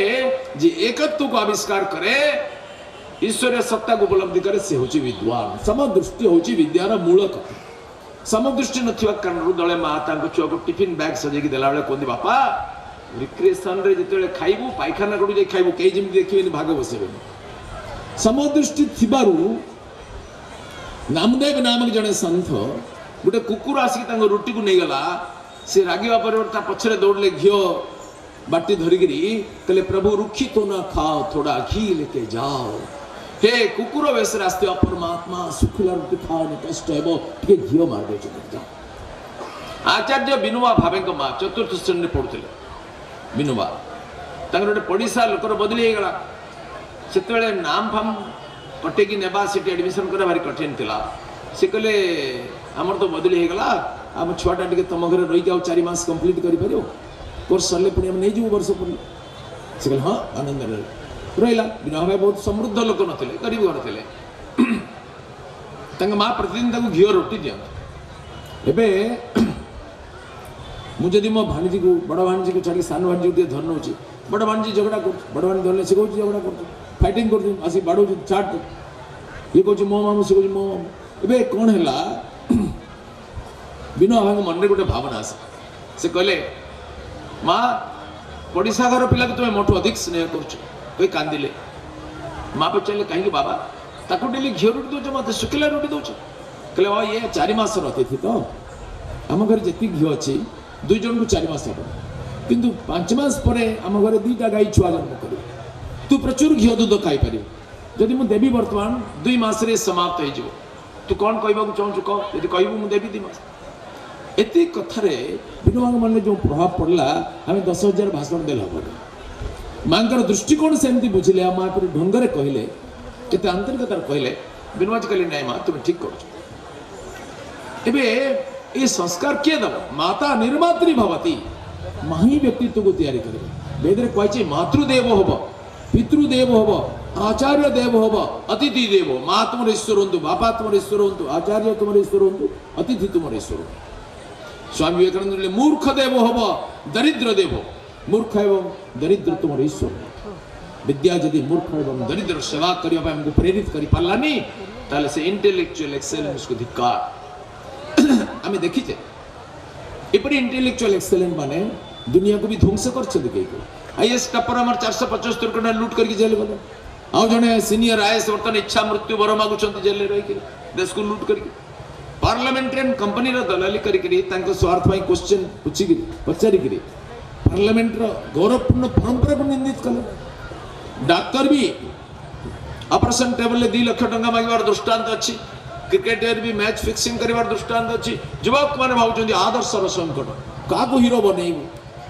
जे एकत्व को आविष्कार करे ईश्वरीय सत्ता को उपलब्धि करे से होची विद्वान समदृष्टि होची विद्यार मूल कथा समदृष्टि नथिबा कारण दले माता छुआ को टिफिन बैग सजेकी देला बेले कोंदी बापा रिक्रिएशन रे जते खाइबू पायखाना करू जे खाइबू केई जिम देखिबेनी भाग बसेबेनी समदृष्टि थिबारु नामदेव नामक जने संत गोटे कुकुर आसिक तांग रोटी को नहीं गला से रागिबा पर ता पछरे दौड़ले घियो बाटी धरिगिरी कहले प्रभु रुखी तो ना खाओ थोड़ा घी लेके जाओ हे कुकुर वेश रास्ते अपरमात्मा सुखला रोटी खाओ कष्ट हेबो टिके घियो मार दे जाओ आचार्य विनोबा भावे माँ चतुर्थ श्रेणी पढ़ुले विनोबा तांगर गोटे पड़ीसा लोकर बदली हो गला से नाम फाम कटेकी नेबा से एडमिशन करा भारी कठिन थिला से कहले हमर तो बदली हो गला आम छुआटा टिके तुम घर रही जाओ 4 मास कंप्लीट करि परियो कोर्स सरले पुणी हम नहीं जीव वर्ष पुणी से कहले हाँ आनंद रहा विनोबा भाई बहुत समृद्ध लोक नथिले गरीब घर थे माँ प्रतिदिन घी रोटी दिखाँ एबे मुझे मो भाणीजी को बड़ भाणीजी को छाड़ी सान भाणीजी को धर नौ बड़ भाणीजी झगड़ा कर बड़ भाणी धरने से कहूँ झगड़ा कर फाइटिंग कर बाड़ू चाट ये कहूँ मो मामू से कहूँ मो मामू एबे कौन है विनोबा भाई मन में गोटे भावना आसे से कहले माँ पड़ीसा घर पिला तुम मोठू अधिक स्नेह कर कांदिले माँ पचारे कहीं बाबा ताको डेली घी रोटी दौच मत शुखिला रोटी दौच कहले बाबा ये 4 मास अतिथि तो आम घर जी घी अच्छी 2 जन को 4 मास हम किंतु 5 मास पर आम घर 2टा गाई छुआ जन्म कर तू प्रचुर घी दूध खाईपर जदि मुझे देवी बर्तमान 2 मास समाप्त हो तू कौन कहू चाहूँ कह यदि कहू मुझे 2 मास एत कथार विनोबा मन में जो प्रभाव पड़ला आम 10,000 भाषण देला माँ दृष्टिकोण सेमती बुझिले माँ पर ढंगरे कहले केते आंतरिकतार कहले विनोबा जी कहले नहीं माँ तुम ठीक कर संस्कार किए दब माता निर्मात्री भवती माँ ही व्यक्तित्व को तैयारी करे वेदरे कही मातृदेव हम पितृदेव हम आचार्य देव हम अतिथि देव माँ तुम ईश्वर हूँ बापा तुम ईश्वर हूँ आचार्य तुम ईश्वर हूँ अतिथि तुम ईश्वर हूँ स्वामी विवेकानंद मूर्ख देव हम दरिद्र देव मूर्ख एवं दरिद्र तुम ईश्वर विद्या जदि मूर्ख एवं दरिद्र सेवा करने हमको प्रेरित कर पारानी ताले से इंटेलेक्चुअल एक्सेलेंस को धिक्कार आम देखीचे एपरी इंटेलेक्चुअल एक्सेलेंस माने दुनिया को भी ध्वंस कर आईएएस टपर आम 475 कोटी लुट करके जेल गले आउ जड़े सीनियर आईएएस बर्तमान इच्छा मृत्यु बर मागुंट जेल रही देश को लुट करके पार्लियामेंटेरियन कंपनी दलाली कर स्वार्थ क्वेश्चन पूछिक पचारिक पार्लियामेंट गौरवपूर्ण परंपरा को निंदित कले डाक्तर भी ऑपरेशन टेबल 2 लाख टंका मांगार दृष्टांत अच्छी क्रिकेटर भी मैच फिक्सिंग कर दृष्टांत अच्छी युवक मैंने भावुं आदर्शर संकट क्या हीरो बनइबू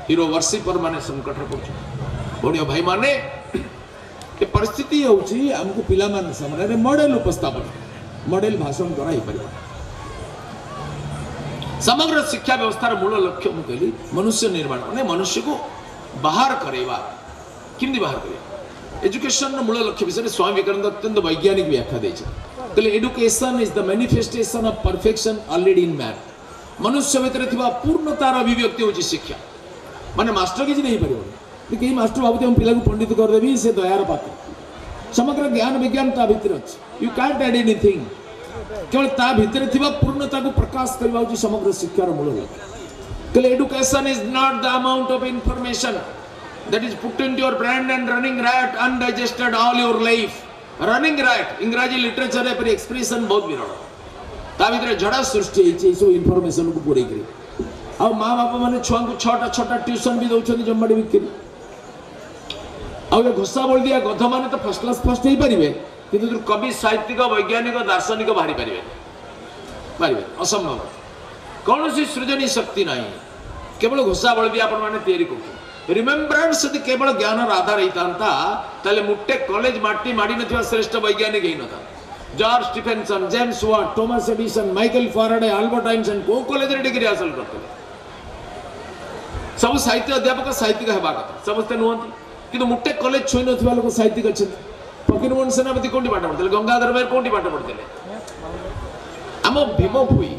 हीरो वर्शिपर माने संकट पड़ो भाई माने ये परिस्थिति होची हमको पिला मान सामने मॉडल उपस्थापन मॉडल भाषण द्वारा ही परिवार समग्र शिक्षा व्यवस्थार मूल लक्ष्य मु कहली मनुष्य निर्माण माने मनुष्य को बाहर करेवा किमदी बाहर करे एजुकेशन मूल लक्ष्य विषय स्वामी विवेकानंद अत्यंत वैज्ञानिक व्याख्या देछे कहले education is the manifestation of perfection already in man मनुष्य भितर थिबा पूर्णतार अभिव्यक्ति होची शिक्षा माने मास्टर किसी नहीं पार कई मास्टर भावते हम पिला को पंडित करदेवी से दयार पात्र समग्र ज्ञान विज्ञान ता भितर अच्छे यू कैंट एड एनीथिंग केवल ता भितर थिबा पूर्णता को प्रकाश करबा होची समग्र शिक्षार मूल लक्ष्य कहले education is not the amount of information that is put into your brain and running right undigested all your life running right इंग्रजी लिटरेचर रे पर एक्सप्रेशन बहुत विरल ता भितर झड़ा सृष्टि होची सब इंफॉर्मेशन को पूरे करी आ माँ बापा मैंने छुआ को 6टा ट्यूशन भी दौरान जमाड़ी बिक्री आउ घोषा बल दिया गध मैंने तो फर्स्ट क्लास फर्स्ट हो पारे कि कवि साहित्यिक वैज्ञानिक दार्शनिक बाहरी पारे असंभव कौन सी सृजनी शक्ति ना केवल घोषा बल भी आप रिमेम्बरांस यदि केवल ज्ञान आधार होता मुट्टे कॉलेज माटी माड़ी न श्रेष्ठ वैज्ञानिक ही न George Stephenson James Watt Thomas Edison Michael Faraday Albert Einstein को कॉलेज रे डिग्री हासिल करते सब साहित्य अध्यापक साहित्यिक हेबा कथा समस्ते नुहंती किंतु मुट्टे कॉलेज छुई नथिबा लोक साहित्यिक अछंती फकीरमोहन सेनापति कोंटी पाठ पढितले गंगाधर मेहर कोंटी पाठ पढितले आम भीम भुई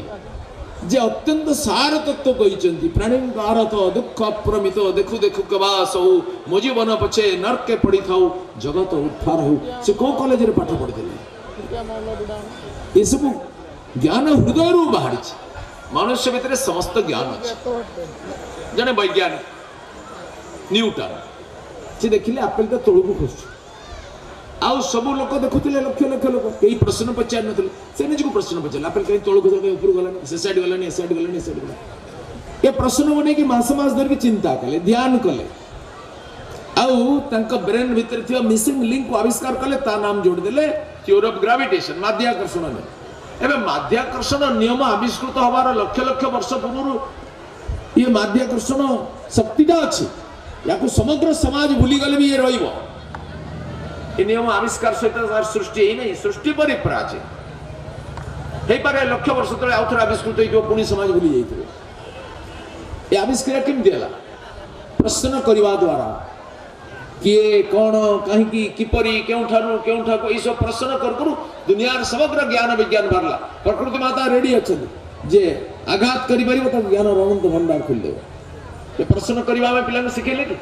जे अत्यंत सार तत्व कहिचंती प्राणी भारत दुख अप्रमित देखु देखु कबास हो मो जीवन पछे नरके पड़ी थाउ जगत उद्धार हो से को कॉलेज रे पाठ पढितले ये सब ज्ञान हृदय रू बाहरी मनुष्य भितर समस्त ज्ञान अच्छे जने वैज्ञानिक न्यूटन से देखिले आपेल तो तोड़ को खोज आउ सब लोक देखुले लक्ष लक्ष लोक कई प्रश्न पचार नथिले से निज को प्रश्न पचार आपेल कहीं तोड़ को ऊपर गलानी से साइड गलानी साइड गलानी साइड गलानी ये प्रश्न बने कि मास मास धर के चिंता कले ध्यान कले आउ तंक ब्रेन भितर थिया मिसिंग लिंक को आविष्कार कले ता नाम जोड़ देले थ्योरी ऑफ ग्रेविटेशन माध्याकर्षण में एबे माध्याकर्षण नियम आविष्कृत होबार लक्ष लक्ष वर्ष पूर्व ये माध्याकर्षण शक्तिटा अच्छी या समग्र समाज भूली गले भी ये रहिबो ये नियम आविष्कार सहित सृष्टि ही नहीं सृष्टि पर ही प्राचीन हे पारे लक्ष वर्ष तले आउथर आविष्कृत हो पुणी समाज भूली जाइथिबे ये आविष्कार केमति हला प्रश्न करवा द्वारा किए कौन कहीं किपरी केउठा को सब प्रश्न करू दुनिया समग्र ज्ञान विज्ञान बाहरला प्रकृति माता रेडी अच्छे जे आघात कर ज्ञान अनंत भंडार खोल देव ये प्रश्न करने पिला शिखेले कि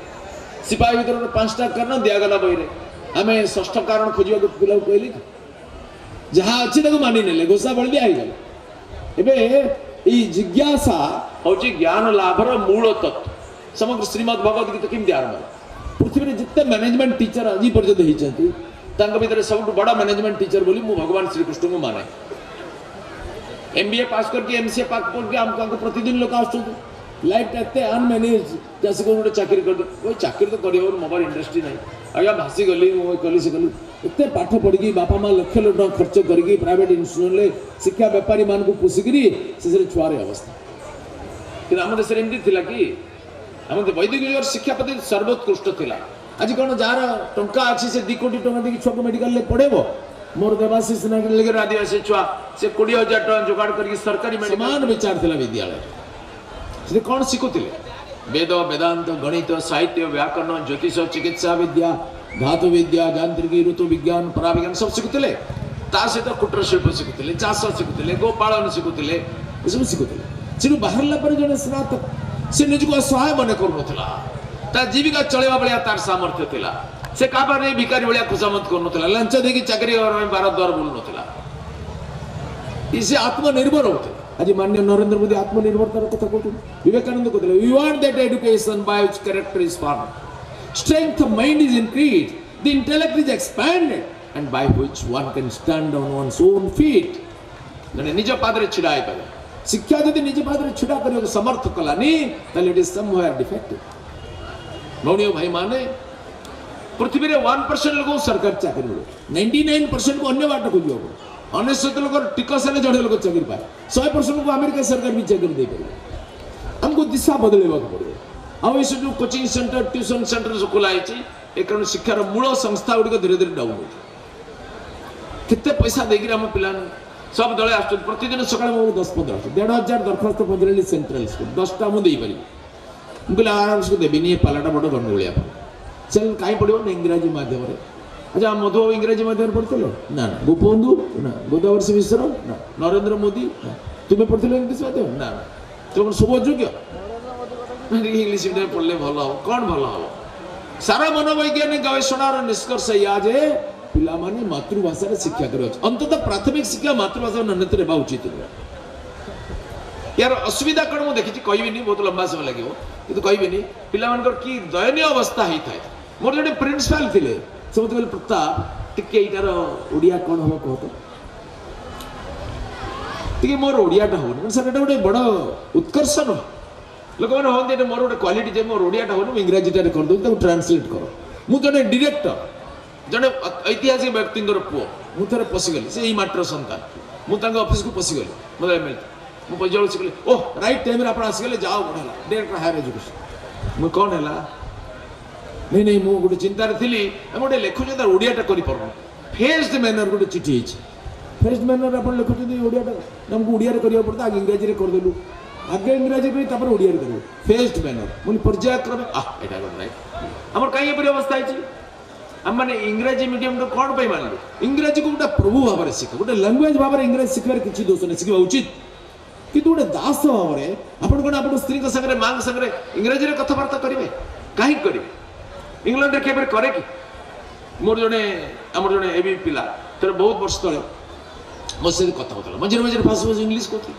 सिपाही भर 5टा कारण दिगला बही आम 6ठ कारण खोजा पिला कहले कि जहाँ अच्छी मानि ने घोषा बल दिगला जिज्ञासा हूँ ज्ञान लाभर मूल तत्व समग्र श्रीमद भगवद गीता केमती आरंभ पृथ्वी में जिते मैनेजमेंट टीचर आज पर्यटन होती भितर सब बड़ मैनेजमेंट टीचर बोली मु भगवान श्रीकृष्ण को माने MBA पास करके MCA पास करके हमको प्रतिदिन लोक आसुँ लाइफ एत अनमैनेज जैसे गोटे चाकरी कर वो चाकरी तो कर मोबाइल इंडस्ट्री ना आज्ञा भासी गली कली से गली एत पाठ पढ़ी बापा माँ लक्ष लक्ष टका खर्च करके प्राइवेट इन्स्टिट्यूट शिक्षा बेपारी मान को पोषिकी से छुआर अवस्था कि आम देश एमती कि आम वैदिक युग शिक्षा पद्धति सर्वोत्कृष्ट थिला आज कौन जार टंका अच्छी से 2 कोटी टंका देखिए छुआ को मेडिकल पढ़ेब मोर देवाशीष नागर आदिवासी छुआ से 20,000 टका जोगाड़ करके सरकारी समान विचार थिला विद्यालय से कौन शिखुले वेद वेदांत गणित साहित्य व्याकरण ज्योतिष चिकित्सा विद्या धातु विद्या यांत्रिकी ऋतु विज्ञान पराविज्ञान सब शिखुले सहित कुटीर शिल्प शिखुले चाष शिखुले गोपालन शिखुले सब शिखुले से बाहर पर जड़े स्नातक से निजको असहाय मन कर जीविका चलवा भाया तार सामर्थ्य थिला से काबारे भिकारी भाया खुशामत कर लांच देकी चाकरी बार द्वार बुलू ना इसे आत्मनिर्भर होते आज माननीय नरेंद्र मोदी आत्मनिर्भरतार कथा कहते विवेकानंद कहते we want that education by which character is formed strength of mind is increased the intellect is expanded and by which one can stand on one's own feet जने निज पादरे छिड़ा आइ पारे शिक्षा यदि निज पादरे छिड़ा करियो समर्थ कलानी ताले इट इज समवेयर डिफेक्टिव नौनियो भाई माने पृथ्वी रे 1% लोग सरकारी चाकरी मिले 99% को अन्य बाट खोजियो अनेशत लोग टिकस जड़े लोग चाकरी पाए 100% को अमेरिका सरकार भी चाकरी दे पारे हमको दिशा बदलवा पड़े आउ ये जो कोचिंग सेंटर ट्यूशन सेंटर जो खोला है कारण शिक्षार मूल संस्था गुड़िक धीरे धीरे डाउन हो केते पैसा देकर आम पिला सब दल आस प्रतिदिन सका 10-15 1,500 दरखास्त पहुंचे सेंट्रल स्कूल 10टा मुझे मुझे आराम से देवी पालाटा बड़ गंडगोलिया से कहीं पड़ो ना इंग्राजी माध्यम अच्छा मधु इंग्राजी माध्यम पढ़ते ना ना गोपबंधु ना गोदावर्षी मिश्र ना नरेंद्र मोदी ना तुम्हें पढ़ते इंग्लिश माध्यम ना तुम सब अयोग्य इंग्लिश मीडियम पढ़ले भल हम कौन भल हम सारा मनोवैज्ञानिक गवेषणार निष्कर्ष या जे पिला माने मातृभाषा शिक्षा कर अंततः प्राथमिक शिक्षा मातृभाषा नन्नत रहा उचित यार असुविधा कौन मुझे देखी कहबी बहुत लंबा समय लगे कि कहबी पिला कि दयनीय अवस्था होता है मोर जो प्रिंसिपाल थे से मत प्रताप टिके यार ओडिया कौन हम कह तो मोर ओडियाटा हो सर ये गोटे बड़ उत्कर्ष नुह लोक मैंने हमें मोर गोटे क्वालिटी मोर ओडियाटा हो इंग्राजीटा करदे ट्रांसलेट कर मुझे डिरेक्टर जड़े ऐतिहासिक व्यक्ति पुओ मुझे पशिगली से माटर सन्तान मुझे ऑफिस को पशिगली मतलब एमएलए मुझे पैसा शिखली ओह राइट टाइम आप आसगले जाओ बढ़ा डायरेक्टर हायर एजुकेशन मुझे कौन है नहीं नहीं मुझे गोटे चिंतार थी गोटे लिखुचे तार ओडियाटा कर फेस्ड मैनर गोटे चिठी फेस्ड मैनर आप लिखुं ओडियाटा आमको ओडिया करने पड़ता आगे इंग्राजी करदेलु आगे इंग्राजी पर ओडिया कर फेस्ड मैनर मुझे पर्यायक्रमे यहाँ राइट आम कहीं अवस्था है आम मैंने इंग्राजी मीडियम कौन पर मानलु इंग्राजी को गोटे प्रभु भाव में शिख गोटे लांगुएज भाव में इंग्राजी शिखार किसी दोष नहीं शिखा उचित किंतु गोटे दास भाव में आपन कौन आप स्त्री सागर माँ सागर इंग्राजी कथबार्ता करेंगे कहीं करेंगे इंग्लैंड के करे कि मोर जड़े आम जड़े एवं पिला तर बहुत वर्ष तले मो से कथा होता मझे मझे फास्ट फास्ट इंग्लीश कहते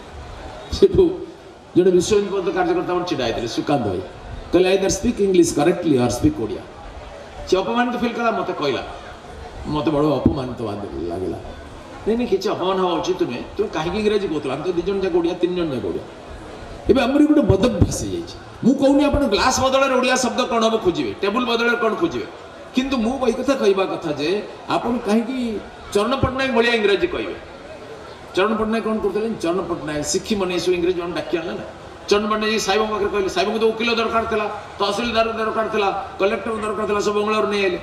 से जो विश्व कार्यकर्ता छिड़ा होते सुकांत भाई कहले आइदर स्पीक इंग्लीश करेक्टली और स्पीक ओडिया से अपमानित फिल कला मत कहला मत बड़ अपमानित लगे नहीं किसी अपमान हवा उचित तुम्हें तुम कहीं इंग्राजी कहला तो 2 जन जाक ओडिया 3 जन जाक ओडिया एवं आमरी गोटे बदभ्यास हो कहूनी आप ग्लास बदल ओडिया शब्द कौन हम खोजे टेबुल बदल कौन खोजे किंतु मु वही कथा कहवा कथा जे आपन कहीं चरण पट्टनायक भाया इंग्राजी कहे चरण पट्टनायक कौन करते चरण पट्टनायक शिक्षी मन सब इंग्रेजी मैंने डाक आना ना चरण पट्टनायक साहेब पाखे कहले साहेब को तो वकिल दरकार था तहसिलदार दरकार था कलेक्टर दरकार था सब बंगलोर नहीं आए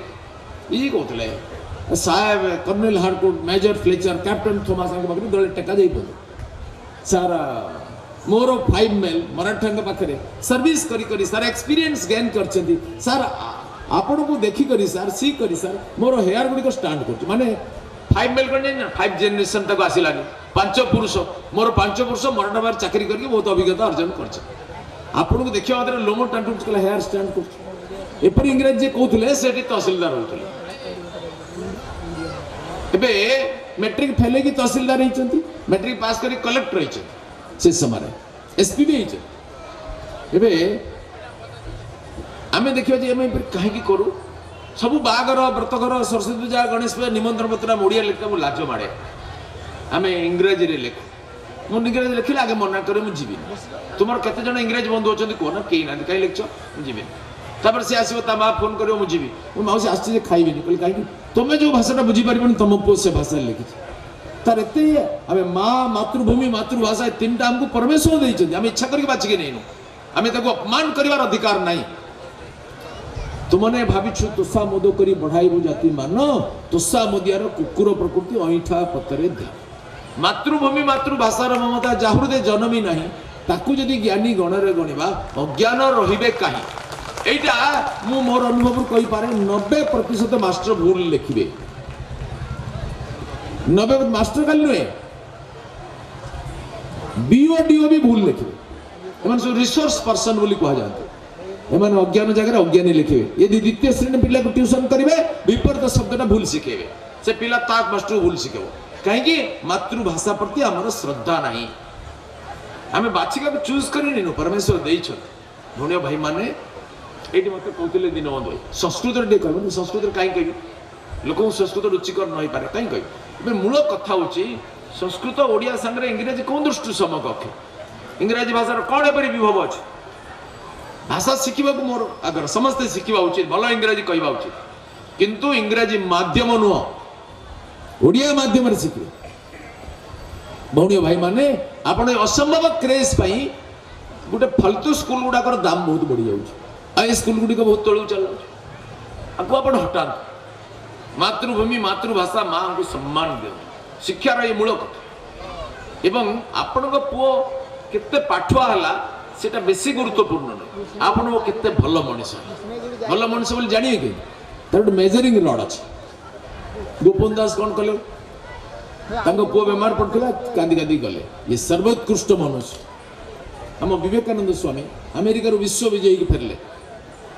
ये कहते साहेब colonel Harcourt major Fletcher captain Thomas पाखे दल टेका जाइए सारा मोर 5 मेल मराठा पाखे सर्विस करी सार एक्सपीरियंस गेन कर सार आपण को देखी करी सार सी करी सार मोर हेयर गुड़िक स्टांड कर माने 5 मेल कर 5 जेनेरेशन तक आसलानी 5 पुरुष मोर 5 पुरुष मराठा बार चाकरी करके बहुत अभिज्ञता अर्जन कर देखा मात्र लोमो टांटुच कला हेयर स्टांड कर एपरी इंग्रेजी कहते से तहसिलदार होते मैट्रिक फेल की तहसिलदार होती मैट्रिक पास कर कलेक्टर होती से समय एसपी भी होते आम देखा कहीं करूँ सब बागर व्रतघर सरस्वती पूजा गणेश पूजा निमंत्रण पत्र ओडिया लिखा लाज माड़े आम इंग्राजी लिखु मुझे इंग्राजी लिखिले आगे मना करे मुझे तुम केते जन इंग्राजी बंधु अच्छा कह ना कहीं ना कहीं लिखच मुझे तापर सी आसो ता माँ फोन कर मुझे मौसी आसची खाइबी कहली कहीं तुम्हें जो भाषाटा बुझीपार तुम पुओ से भाषा लिखी तार एत आम माँ मातृभूमि मातृभाषा 3टा आमको परमेश्वर देते आम इच्छा करके बाचिके नहीं आम अपमान कर अधिकार नहीं तुमने भाविछु तोषा मोद करी बढ़ाइबु जाति मान तोषा मोदियार कुकुर प्रकृति अईठा पतरे ध्यान मातृभूमि मातृभाषार ममता जाहृदे जनमी नहीं ताकू जदि ज्ञानी गणरे गणिबा अज्ञान रहिबे काहे एटा मु मोर अनुभव कहि पारे 90% मास्टर भूल लिखिबे 90 मास्टर खाली नुहे बीओडीओ भी भूल लिखिबे एमन सब रिसोर्स पर्सन बोली कहा जाते एमन अज्ञान जगह अज्ञानी लिखिबे यदि द्वितीय श्रेणी पिला को ट्यूशन करिवे विपरीत शब्दटा भूल शिखेबे से पिला ताक मास्टर भूल शिखेबो कहीं मातृभाषा प्रति आमर श्रद्धा नहीं आम बाछिका चूज कर परमेश्वर देछन भौणी भाई माने ये मत कहते दिन बंधु संस्कृत कह संस्कृत कहीं कह लोक संस्कृत रुचिकर न पारे कहीं कह मूल कथा हूँ संस्कृत ओडिया सांगे इंग्राजी कौन दृष्टि समकक्ष इंग्राजी भाषार कौन एपरी विभव अच्छे भाषा शिखा मोर आग्रह समस्ते शिखा उचित भल इंग्राजी कहवा उचित किंतु इंग्राजी माध्यम नुह ओडिया माध्यम शिखे भौणी भाई माने आपण असंभव क्रेज पाई गोटे फालतू स्कूल गुड़ाकर दाम बहुत बढ़ी जाऊँ स्कूल गुड़िक बहुत तलू चल आपको आप हटा मातृभूमि मातृभाषा माँ को सम्मान दियो शिक्षार ये मूल कथा एवं आपण पुओ केते पाठुआ हला सेटा बेसी गुरुत्वपूर्ण नहीं आपण केते भल मनीष बोली जानिए कि तार मेजरिंग रड अच्छे गोपन दास कौन कले पुओ बेमार पड़ता कांदी कांदी गले ये सर्वोत्कृष्ट मनुष्य आम विवेकानंद स्वामी अमेरिका विश्व विजयी फेरले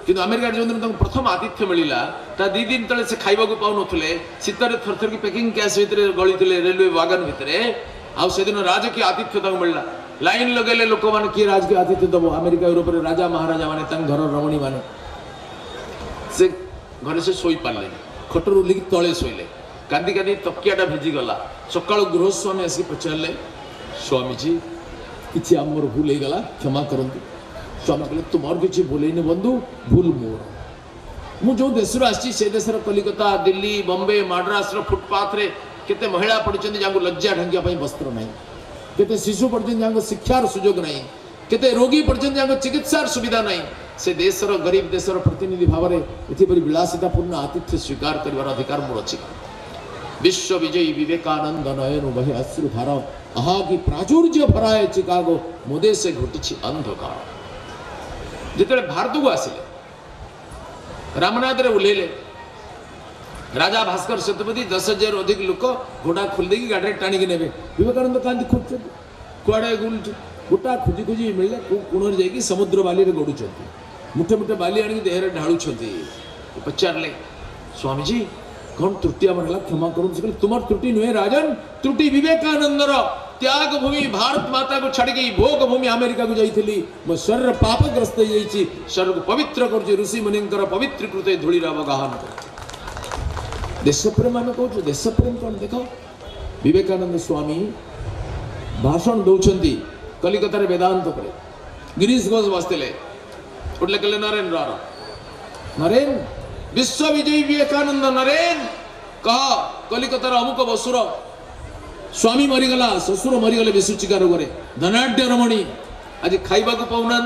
कि अमेरिका जो दिन प्रथम आतिथ्य मिलला ता 2 दिन तले से खाइबा को पाउ नथले शीतर थर थर की पैकिंग कैश भितर गली थे रेलवे वागन भितर आउ से दिन राजकीय आतिथ्य तक मिलला लाइन लगेले लोक माने की राजकीय आतिथ्य दबो अमेरिका यूरोप रे राजा महाराजा माने तन घर रमणी माने से घर से सोई पाले खटर उलिकी तले सोइले कांदी कांदी तकियाटा भिजी गला सकाळ गृहस्वामी आसी पचारले स्वामीजी किसी आमर भूल हो गला क्षमा करंतु स्वामी कहले तुमार किसी भूल नहीं बंधु भूल मोर मु जो देश आसी से देशर कलिकता दिल्ली बॉम्बे मद्रास फुटपाथ रे केते महिला पड़छन जांगो लज्जा ढंगिया पई वस्त्र नहीं केते शिशु पड़छन जांगो शिक्षार सुयोग नहीं केते रोगी पड़छन जांगो चिकित्सार सुविधा नहीं से देशर गरीब देशर प्रतिनिधि भाव में एथिपरि विलासितापूर्ण आतिथ्य स्वीकार करिवार अधिकार मोर अछि विश्व विजयी विवेकानंद नयन बहे अश्रुधार आहा की प्राचुर्य भराए चिकागो मुदे से घुटी अंधकार जिते भारत को आसिले रामनाथ रे उल्लेले राजा भास्कर शतपथी 10,000 अधिक लोक घोड़ा खोल देकी गाड़ी टाणिकी नेबे विवेकानंद कांदी खोज कुआड़े गुलुच गोटा खोजी खोजी मिले कोण जाइए समुद्र बाली रे गड़ुंट मुठे मुठे बाली आनी देहरे ढालुंट पचारे स्वामीजी कौन त्रुटि आम क्षमा कर तुम त्रुटि नुहे राजन त्रुटि विवेकानंदर त्याग भूमि भारत माता को छाड़ी भोग भूमि अमेरिका को जाइली मो शरीर पापग्रस्त हो शरीर को पवित्र कर ऋषि मुनि पवित्रीकृत धूलिर अवगाहन कर देश प्रेम आम कहूँ देश प्रेम कौन देख विवेकानंद स्वामी भाषण दौरान कलिकता वेदांत पर गिरीश घोष बसते उठले कहले नरेन्द्र नरेन विश्व विजयी विवेकानंद नरेन कह कलिकतार अमुक बसुर स्वामी मरीगला शशुर मरीगले विशुचिका रोग धनाढ़ रमणी आज खाइबा को पाऊना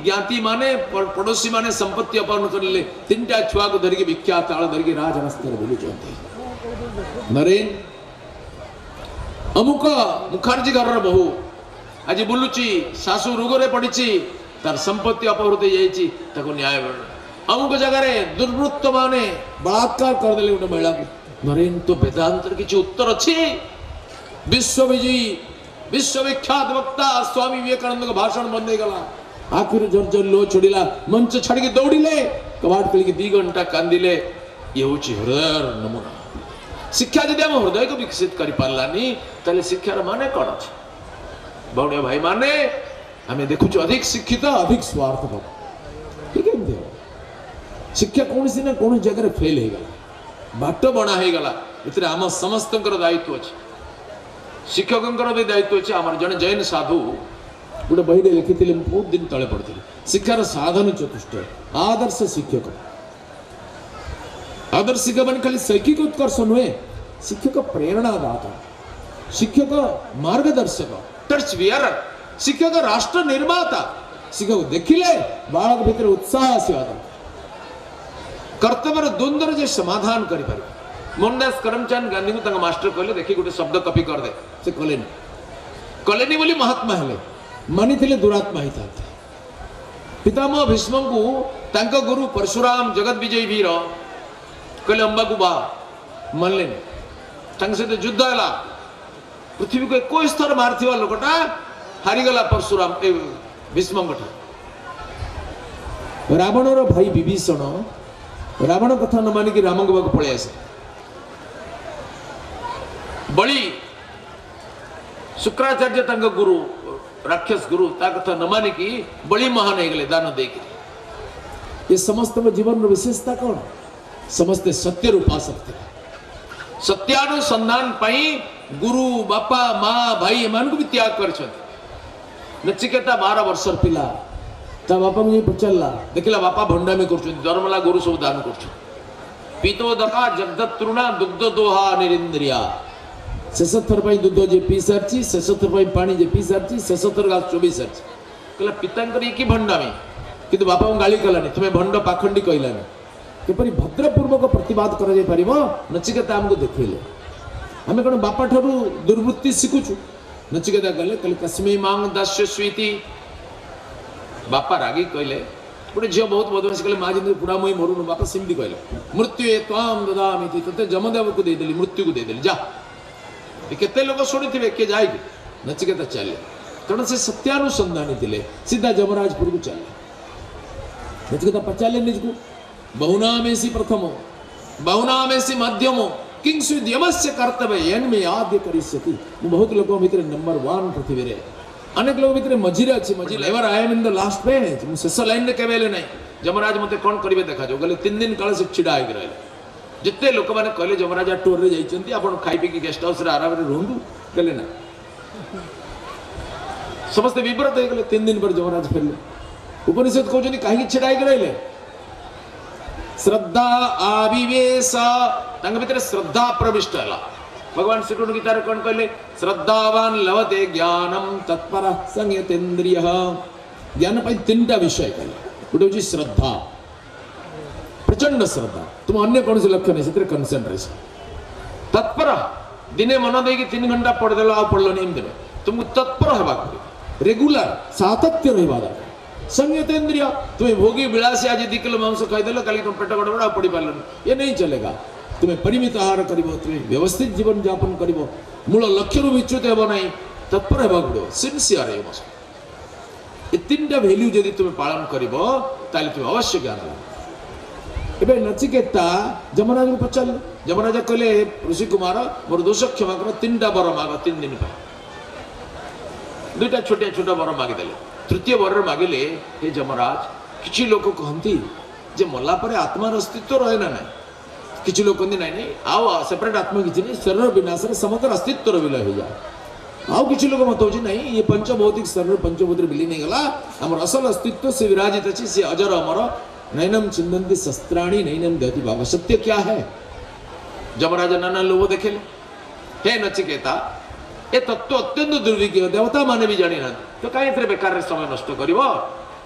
ज्ञाति माने पड़ोशी माने संपत्ति अपहरण करले 3टा छुआ को धरिकी भिक्षा ताल धरिकी राजरास्ता बुलुचंती नरेन अमुक मुखर्जी घर बहु आज बुलुची सासू रोग पड़ी तार संपत्ति अपहृत हो न्याय अमुक जगह दुर्वृत्त माने बलात्कार करदे गोटे महिला को नरेन तो वेदांत किसी उत्तर अच्छी विश्व विजयी विश्व विख्यात वक्ता स्वामी विवेकानंद का भाषण बंद गला आखिर झरझर लो छोड़ला मंच छाड़ी दौड़िले कबाट खोलिक 2 घंटा कांदिले ये हूँ हृदय नमूना शिक्षा जदि आम हृदय को विकसित कर पारानी ताले शिक्षार माने कौन अच्छे भौणी भाई माने आम देखु अधिक शिक्षित अधिक स्वार्थपर ठीक है शिक्षा कौन सी ना कौन जगह फेल हो गला बाट बणा हो गला इतने आम समस्त दायित्व अच्छे शिक्षकों भी दायित्व अच्छे आम जन जैन साधु गोटे बही लिखी बहुत दिन तले पढ़ी शिक्षार साधन चतुष्ट आदर्श शिक्षक आदर्श शिक्षक मान खाली शैक्षिक उत्कर्ष नुहे शिक्षक प्रेरणादाता शिक्षक मार्गदर्शक टच बियर शिक्षक राष्ट्र निर्माता शिक्षक देखिले बालक भितर उत्साह आसवा कर्तव्य द्वंद्वर जे समाधान कर मोहनदास करमचंद गांधी को मास्टर कहले देखी गोटे शब्द कॉपी कर दे से कलेनी बोली महात्मा हेले मानी दुरात्मा ही था पितामह भीष्म को तांको गुरु परशुराम जगत विजय वीर कहले अंबा को बा मानले सहित युद्ध है पृथ्वी को 21 थर मारथिबा लोकटा हारीगला परशुराम भीष्म रावण भाई विभीषण रावण कथा न मानिक राम को पलि आसे बलि शुक्राचार्य तांको गुरु राक्षस गुरु ता कथा न मानिक बलि महान हो गले दान देके ये समस्त जीवन विशेषता कौन समस्ते सत्य उपासक थे सत्यानुसंधान पाई गुरु बापा माँ भाई एमान को भी त्याग कर नचिकेता 12 वर्षर पिला ता बापा मुझे पचारा देखला बापा भंडामी कर धर्मला गुरु सब दान कर पीतोदका जगदत्तृणा दुग्ध दोहा निरिंद्रिया शेष थर दुग्ध जे पी सारी शेष थर पानी जे पी सारी शेष थर चोबी सारी कहला पिता कि भंडामी किंतु बापा को गाली कलानी तुम्हें भंड पाखंडी कहलानी किपरि भद्रपूर्वक प्रतिवाद कर नचिकेता आमको देखले आम कौन बापा ठारू दुर्वृत्ति शिखुचु नचिकेता कहले कहले कस्मै मांग दास्य स्वीति बापा रागी कहले गोटे झील बहुत बदमाशी कहले माँ जिंदगी पुड़ा मुई मरुनु बापा सिमती कहले मृत्यु ताम ददामी ते जमदेव को देदेली मृत्यु को देदेली जा केते लोग शुणी थे किए जाए नचिकेता चले कारण से सत्यानुसंधानी थे सीधा जमराजपुर को चले नचिकेता पचारे निज को बहुनामेसी प्रथमो बहुनामेसी मध्यमो किंसुद्यमस्य कर्तव्य यन्मे आद्य करिष्यति बहुत लोगों भितर नंबर 1 पृथ्वी रे अनेक लोग भितर मझिरे अछि मझिरे ever I am in the last page मु शेष लाइन रे केबेले नै जमराज मते कोन करिवे देखा जो गले 3 दिन काल से छिडा आइ रहले जिते लोक माने कहले जमराज टूर रे जाइचंती आपण खाइ पी के गेस्ट हाउस रे आराम रे रहंदु कहले ना समस्त विव्रत हो गले 3 दिन पर जमराज फेरले उपनिषद कहउछनी काहे छिडा आइ रहले श्रद्धा आविवेश भीतर श्रद्धा प्रविष्ट है भगवान श्रीकृष्ण गीता कौन कहले श्रद्धावान लभते ज्ञानम तत्पर संयतेन्द्रिय ज्ञान पाई 3टा विषय कहले गोटे हूँ श्रद्धा प्रचंड श्रद्धा तुम अन्य कौन से लक्ष्य नहीं कनसेंट्रेशन तत्पर दिने मन दे 3 घंटा पढ़देल आ पढ़ल नहीं तुमको तत्पर होगा रेगुलर सातत्य रहा दरकार संयतेन्द्रिय तुम्हें भोगी विलासी आज 2 किलो मांस खाईदेल कल तुम पेट गड़बड़ पड़ी पार ये नहीं चलेगा तुम्हें परिमित आहार कर तुम्हें व्यवस्थित जीवन यापन कर मूल लक्ष्य विच्युत हो ना तत्पर होगा पड़ो सिनसीयर ये 3टा भैल्यू जब तुम्हें पालन कर तुम्हें अवश्य ज्ञान लगे ए नचिकेता जमराज को पचारे जमराज कहले ऋषि कुमार मोर दोष क्षमा कर 3टा वर माग 3 दिन 2टा छोटिया छोटा वर मागिदेले 3य वर मागिले हे जमराज किसी लोग कहती जे मला पर आत्मार अस्तित्व रहे ना ना किसी लोग कहते नहीं नहीं आओ सेपरेट आत्मा किसी नहीं शरीर विनाश समग्र अस्तित्व विलय हो जाए आउ किसी लोग मत हो नहीं ये पंचभौतिक शरीर पंचभूत विलीन हो गला आम असल अस्तित्व से विराजित अच्छी से अजर अमर नैनम चिंदंती शस्त्राणी नैनम दहती भाव सत्य क्या है जमराज नाना लोभ देखे हे नचिकेता ए तत्व अत्यंत दुर्विज्ञ देवता माने भी जानी ना तो कहीं बेकार समय नष्ट कर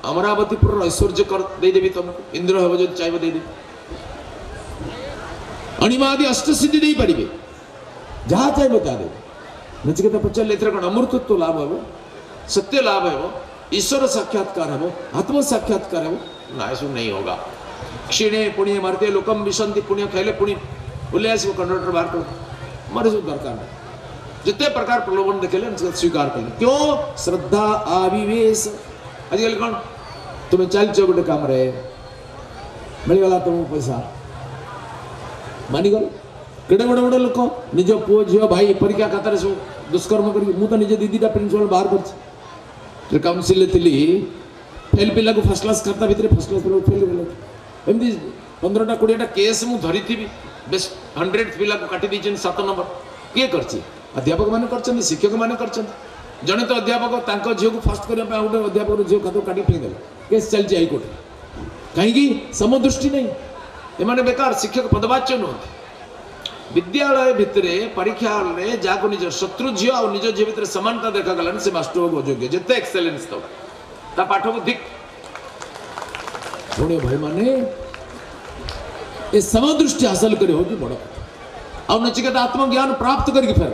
अमरावतीपुर ऐश्वर्य कर देदेवी तुमको इंद्र हम जो चाहिए देदेवी अणिमादि अष्टसिद्धि दे पारे जहाँ चाहिए ता देवे नचिकेता पचारे कौन अमृतत्व लाभ हे सत्य लाभ हे ईश्वर साक्षात्कार हे आत्म साक्षात्कार हे ना सब नहीं होगा क्षीणे पुण्य मारते लोकम विशंति पुण्य खाइले पुण्य बोले आस कंडक्टर बाहर कर मारे सब दरकार नहीं जिते प्रकार प्रलोभन देखेले स्वीकार कले क्यों श्रद्धा आविवेश आजकल कौन तुम्हें चलच गोटे काम रे मिलगला तुमको पैसा मानिगल केड़े बड़े बड़े लोक निज पुओ झील भाई परीक्षा खातर सब दुष्कर्म कर निजे दीदीटा प्रिंसिपल बाहर कर काउनसिल थी फेल पिला को फर्स्ट क्लास खाता भितर फर्स्ट क्लास फेल गले एमती 15टा 20टा केस मु धरी थी बेस्ट 100 पिला को काटी दी 7 नंबर किए करछि अध्यापक माने करछन शिक्षक माने करछन जने तो अध्यापक तांको झियो को फर्स्ट करबा पे गोटे अध्यापक झियो खातो काटी फेंक देले केस चलछि हाई कोर्ट कहीं समदृष्टि नहीं एमाने बेकार शिक्षक पदवाच्य नुहति विद्यालय भितर परीक्षा हॉल रे जाको निज शत्रु झियो और निज झियो भितर समानता देखा गलान से मास्टर को योग्य जेते एक्सेलेंस तो ता पाठ को दिक पुणे भाई माने ए समदृष्टि हासिल करे होगी बड़ आ नचिकेता आत्मज्ञान प्राप्त करके फेर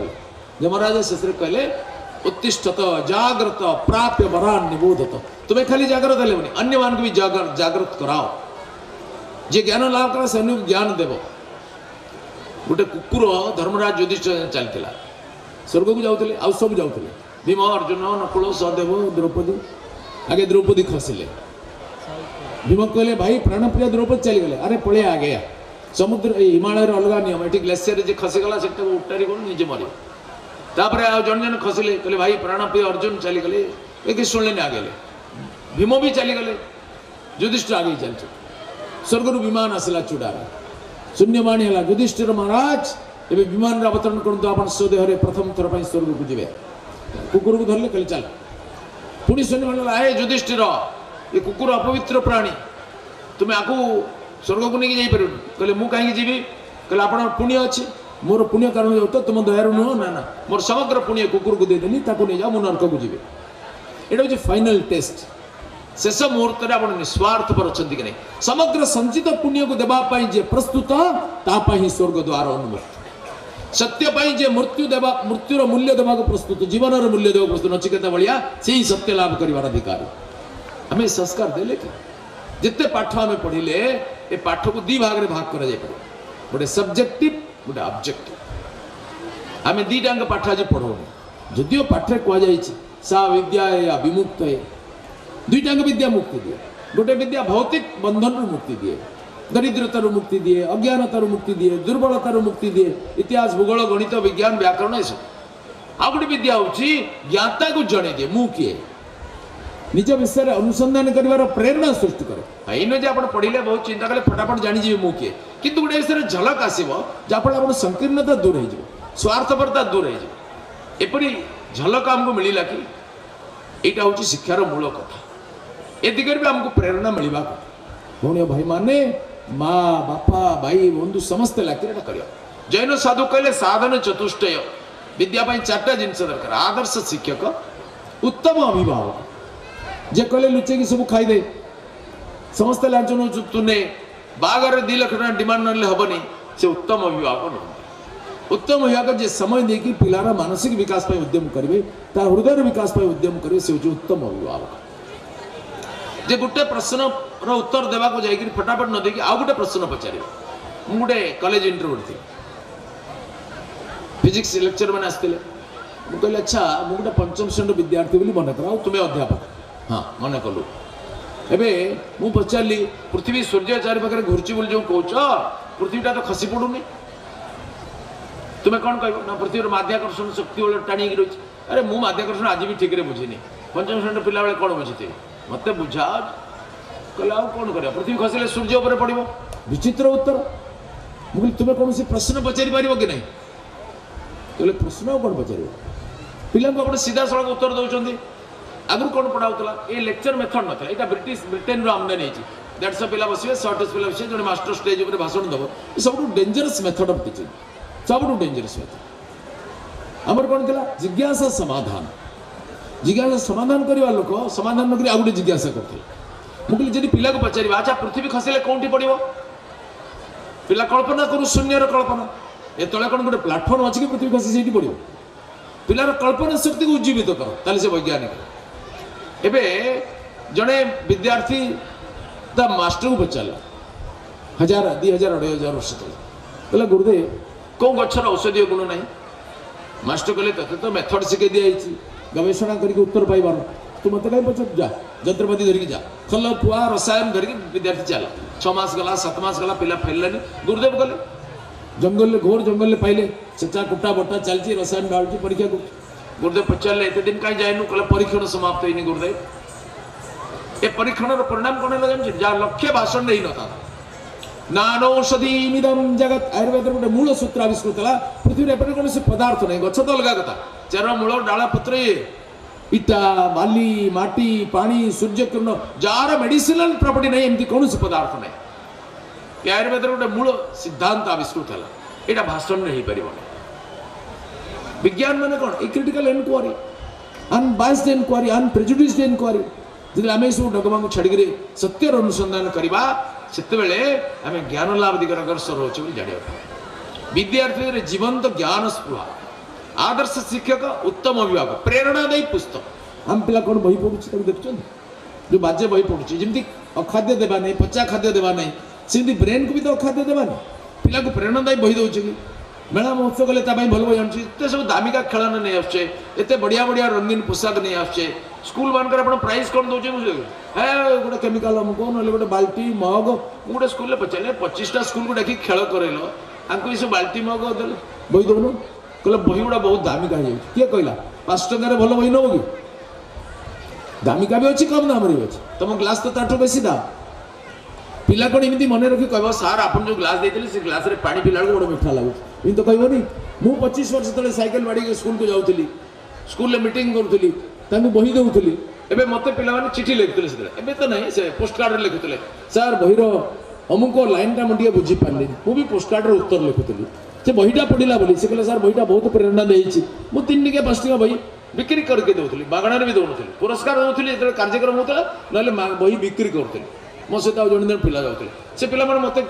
जमराज शेष कहले उत्तिष्ठत जाग्रत प्राप्य वरान निबोधत तुम्हें खाली जागृत हेले अन्य मान को भी जागृत कराओ जे ज्ञान लाभ करा से अन्य ज्ञान देव गोटे कुकुर धर्मराज युधिष्ठिर चलता स्वर्ग को जाऊे आउ सब जाऊे भीम अर्जुन नकुल सहदेव द्रौपदी आगे द्रौपदी खसिले भीम कहले भाई प्राणप्रिय द्रौपदी चलीगले अरे पड़े आ गया समुद्र हिमालय अलग नियम ये ग्लेसियर जे खसीगला से उठारी कौन निजे मर तापर जन जन खसिले कहले भाई प्राणप्रिय अर्जुन चलीगले ये शुणिले आगे भीम भी चलीगले युधिष्ठिर आगे चलते स्वर्ग विमान आसला चूड़ार शून्यवाणी है युधिष्ठिर महाराज एवं विमान अवतरण करते आप स्वदेह प्रथम थर पर स्वर्ग को जी कुकुर को धरले कहले चल पुणी शून्यवाणी आए युधिष्ठिर ये कुकुर अपवित्र प्राणी तुम्हें आपको स्वर्ग को नहीं जापर कहले मु कहीं जीवी कहले आप पुण्य अच्छे मोर पुण्य कारण तो तुम दयार नुह ना ना मोर समग्र पुण्य कुकुर को देदेली ताको नहीं जाओ मु नरक को जी यहाँ हूँ फाइनाल टेस्ट शेष मुहूर्त में आप निस्वार्थपर अच्छा कि नहीं समग्र संचित पुण्य को देवाई जे प्रस्तुत तापाई स्वर्ग द्वार उन्मुक्त सत्य जे मृत्यु देवा मृत्युर मूल्य देवा प्रस्तुत जीवन मूल्य देवा प्रस्तुत नचिकेता भाया से ही सत्य लाभ कर अधिकारी आम संस्कार देले कि जिते पाठ आम पढ़िले ए पाठ को दी भाग में भाग कर गोटे सब्जेक्टिव गोटे ऑब्जेक्टिव आम दीटांग पाठ आज पढ़ौने जदिव पाठे कहुई सा विद्या या विमुक्त है दुईटांग विद्या मुक्ति दिए गोटे विद्या भौतिक बंधन मुक्ति दिए दरिद्रतार मुक्ति दिए अज्ञानतार मुक्ति दिए दुर्बलतार मुक्ति दिए इतिहास भूगोल गणित विज्ञान व्याकरण ये सब आ गोटे विद्या हूँ ज्ञाता को जड़े दिए मु किए निज विषय में अनुसंधान कर प्रेरणा सृष्टि करे इन जे आप पढ़िले बहुत चिंता कले फटाफट जाणीजे मु किए किंतु गोटे विषय झलक आसो जहाँफल आप संकीर्णता दूर हो स्वार्थपरता दूर होपरी झलक आमको मिलला कि यहाँ हूँ शिक्षार मूल कथा ए दिगरे भी आमको प्रेरणा मिलवा भौणी भाई माने माँ बापा भाई बंधु समस्ते लगे कर जैन साधु कहले साधन चतुष्टय विद्या चार्टा जिनस दरकार आदर्श शिक्षक उत्तम अभिभावक जे कहले लुचेकी सब खाईदे समस्ते लांच नौ तुने बागर 2 लाख टका डिमांड ना हेनी से उत्तम अभिभावक नुह उत्तम अभिभावक जे समय देकी पिलार मानसिक विकास पर उद्यम करेंगे हृदय विकास पर उद्यम करेंगे से उत्तम अभिभावक जे गोटे प्रश्न उत्तर देवा जाकि फटाफट न देकी आउ गोटे प्रश्न पचारे मु गोटे कॉलेज इंटरव्यू थी फिजिक्स लेक्चर मैंने आसते कहले अच्छा मु गोटे 5म श्रेणी विद्यार्थी बोली मन कर तुम्हें अध्यापक हाँ मन कलु एवं मु पचारि पृथ्वी सूर्य चारि पाखे घूर्ची बोली जो कौच पृथ्वीटा तो खसी पड़ूनी तुम्हें कौन कह ना पृथ्वी माध्याकर्षण शक्ति वाले टाणी रही अरे मु माध्याकर्षण आज भी ठीक बुझीनी 5म श्रेणी पिला बेले कौन बुझी मत बुझा कहले आ कौन कर पृथ्वी खसले सूर्य उपर पड़ विचित्र उत्तर मुझे तुम्हें कौन से प्रश्न पचारि पार कि नहीं कहले प्रश्न कौन पचार पिला आप सीधा सड़क उत्तर दौरान आगु कौन पढ़ाऊला ये लेक्चर मेथड ना यहाँ ब्रिटेन आमदानी होती 150 पिला बसवे 100 पिला बसवे जो मास्टर स्टेज पर भाषण दब सब डेंजरस मेथड ऑफ टीचिंग सब डेंजरस मेथड आमर कौन थी जिज्ञासा समाधान करवा लोक समाधान नक आउ गए जिज्ञासा करते मुझे जब पिला को पचार अच्छा पृथ्वी खसले कौटी पड़ो पिला कल्पना करू शून्यर कल्पना ये तले कौन गोटे प्लाटफर्म अच्छी कि पृथ्वी खसी से पड़ो पिलार कल्पना शक्ति को उज्जीवित कर ताले से वैज्ञानिक एबे जड़े विद्यार्थी ता मास्टर को पचारा 1000 2000 2500 वर्ष तक कहला गुरुदेव कौ गचर औषधीय गुण ना मास्टर कहले ते तो मेथड शिखे दिखाई गवेषणा करके उत्तर पाइबार तू मत कहीं पचार जा जंत्रपाति धरिकी जा खल पुआ रसायन धरिकी विद्यार्थी चल 6 मास गला 7 मास गला पिला फेरलानी गुरुदेव गले जंगल घोर जंगल पाइले चचा कुटा बटा चलती रसायन बाहर परीक्षा कर गुरुदेव पचारे एत दिन कहीं जाए कहला परीक्षण समाप्त होनी गुरुदेव ए परीक्षण परिणाम कौन है जान जहाँ लक्ष्य भाषण नहीं न था नानौषधीमिदम जगत आयुर्वेद गोटे मूल सूत्र आविष्कृत है पृथ्वी एपटे कौन से पदार्थ नहीं गछ तो अलग कथा चेर मूल डाला पत्र इटा बाली माटी पानी Surya Kiran jar medicinal property नहीं एमती कौन से पदार्थ नहीं आयुर्वेद गोटे मूल सिद्धांत आविष्कृत है यहाँ भाषण नहीं पार विज्ञान माने कौन critical inquiry unbiased inquiry unprejudiced inquiry जब आम सब डगमा को छाड़ी सत्यर अनुसंधान करवा से आम ज्ञान लाभ दिगरे अग्रसर हो जाना विद्यार्थी जीवंत ज्ञान स्पृहा आदर्श शिक्षक उत्तम अभिभावक प्रेरणादायी पुस्तक आम पिला कौन बही पढ़ुची देखुं जो बाजे बही पढ़ुची जमी अखाद्य देवा नहीं पचा खाद्य देवा नहीं सेमती ब्रेन को भी तो अखाद्य देवा नहीं पिला को प्रेरणादायी बही दौचे कि मेला महोत्सव गले भल बही आनुची एत सब दामिका खेलाना नहीं आसुचे एत बढ़िया बढ़िया रंगीन पोशाक नहीं आसुचे स्कूल मानकर आप प्राइज कौन दौचे है गोटे केमिकाल अमुक ना गोटे बाल्टी मग गोटे स्कूल पचारे 25टा स्कूल को डाकी खेल करेल आपको ये सब बाल्टी मग देले बही दौन कहले बही गुड़ा बहुत दामिका हो किए कहला 5 टकर भल बही नब कि दामिका भी अच्छी कम दाम भी अच्छी तुम ग्लास तो ताठू बेसी दाम पिला कौन एमती मन रखी कह सार आप जो ग्लास देते से ग्लास रे पानी पिला बड़ा मीठा लगुच एम तो कहबनी मु 25 वर्ष तले साइकेल बाड़ी स्कूल को जाऊली स्कूल मीटिंग करूली बही दौली एबे मते पिला माने चिठी लिखुले से एबे तो नहीं से पोस्ट कार्ड रे लिखुले सर बहीर अमुक लाइन टा मुझे बुझी पारे मु भी पोस्ट कार्ड रे उत्तर लिखुली से बहीटा पढ़ला बोली से कहले सर बहीटा बहुत प्रेरणा देइछि मु 3 टिका 5 टिका बही बिक्री करके दौली बागणार भी दौन पुरस्कार दौली जो कार्यक्रम होता ना बही बिक्री करूली मो सहित जन जन पिला जाते से पिला मत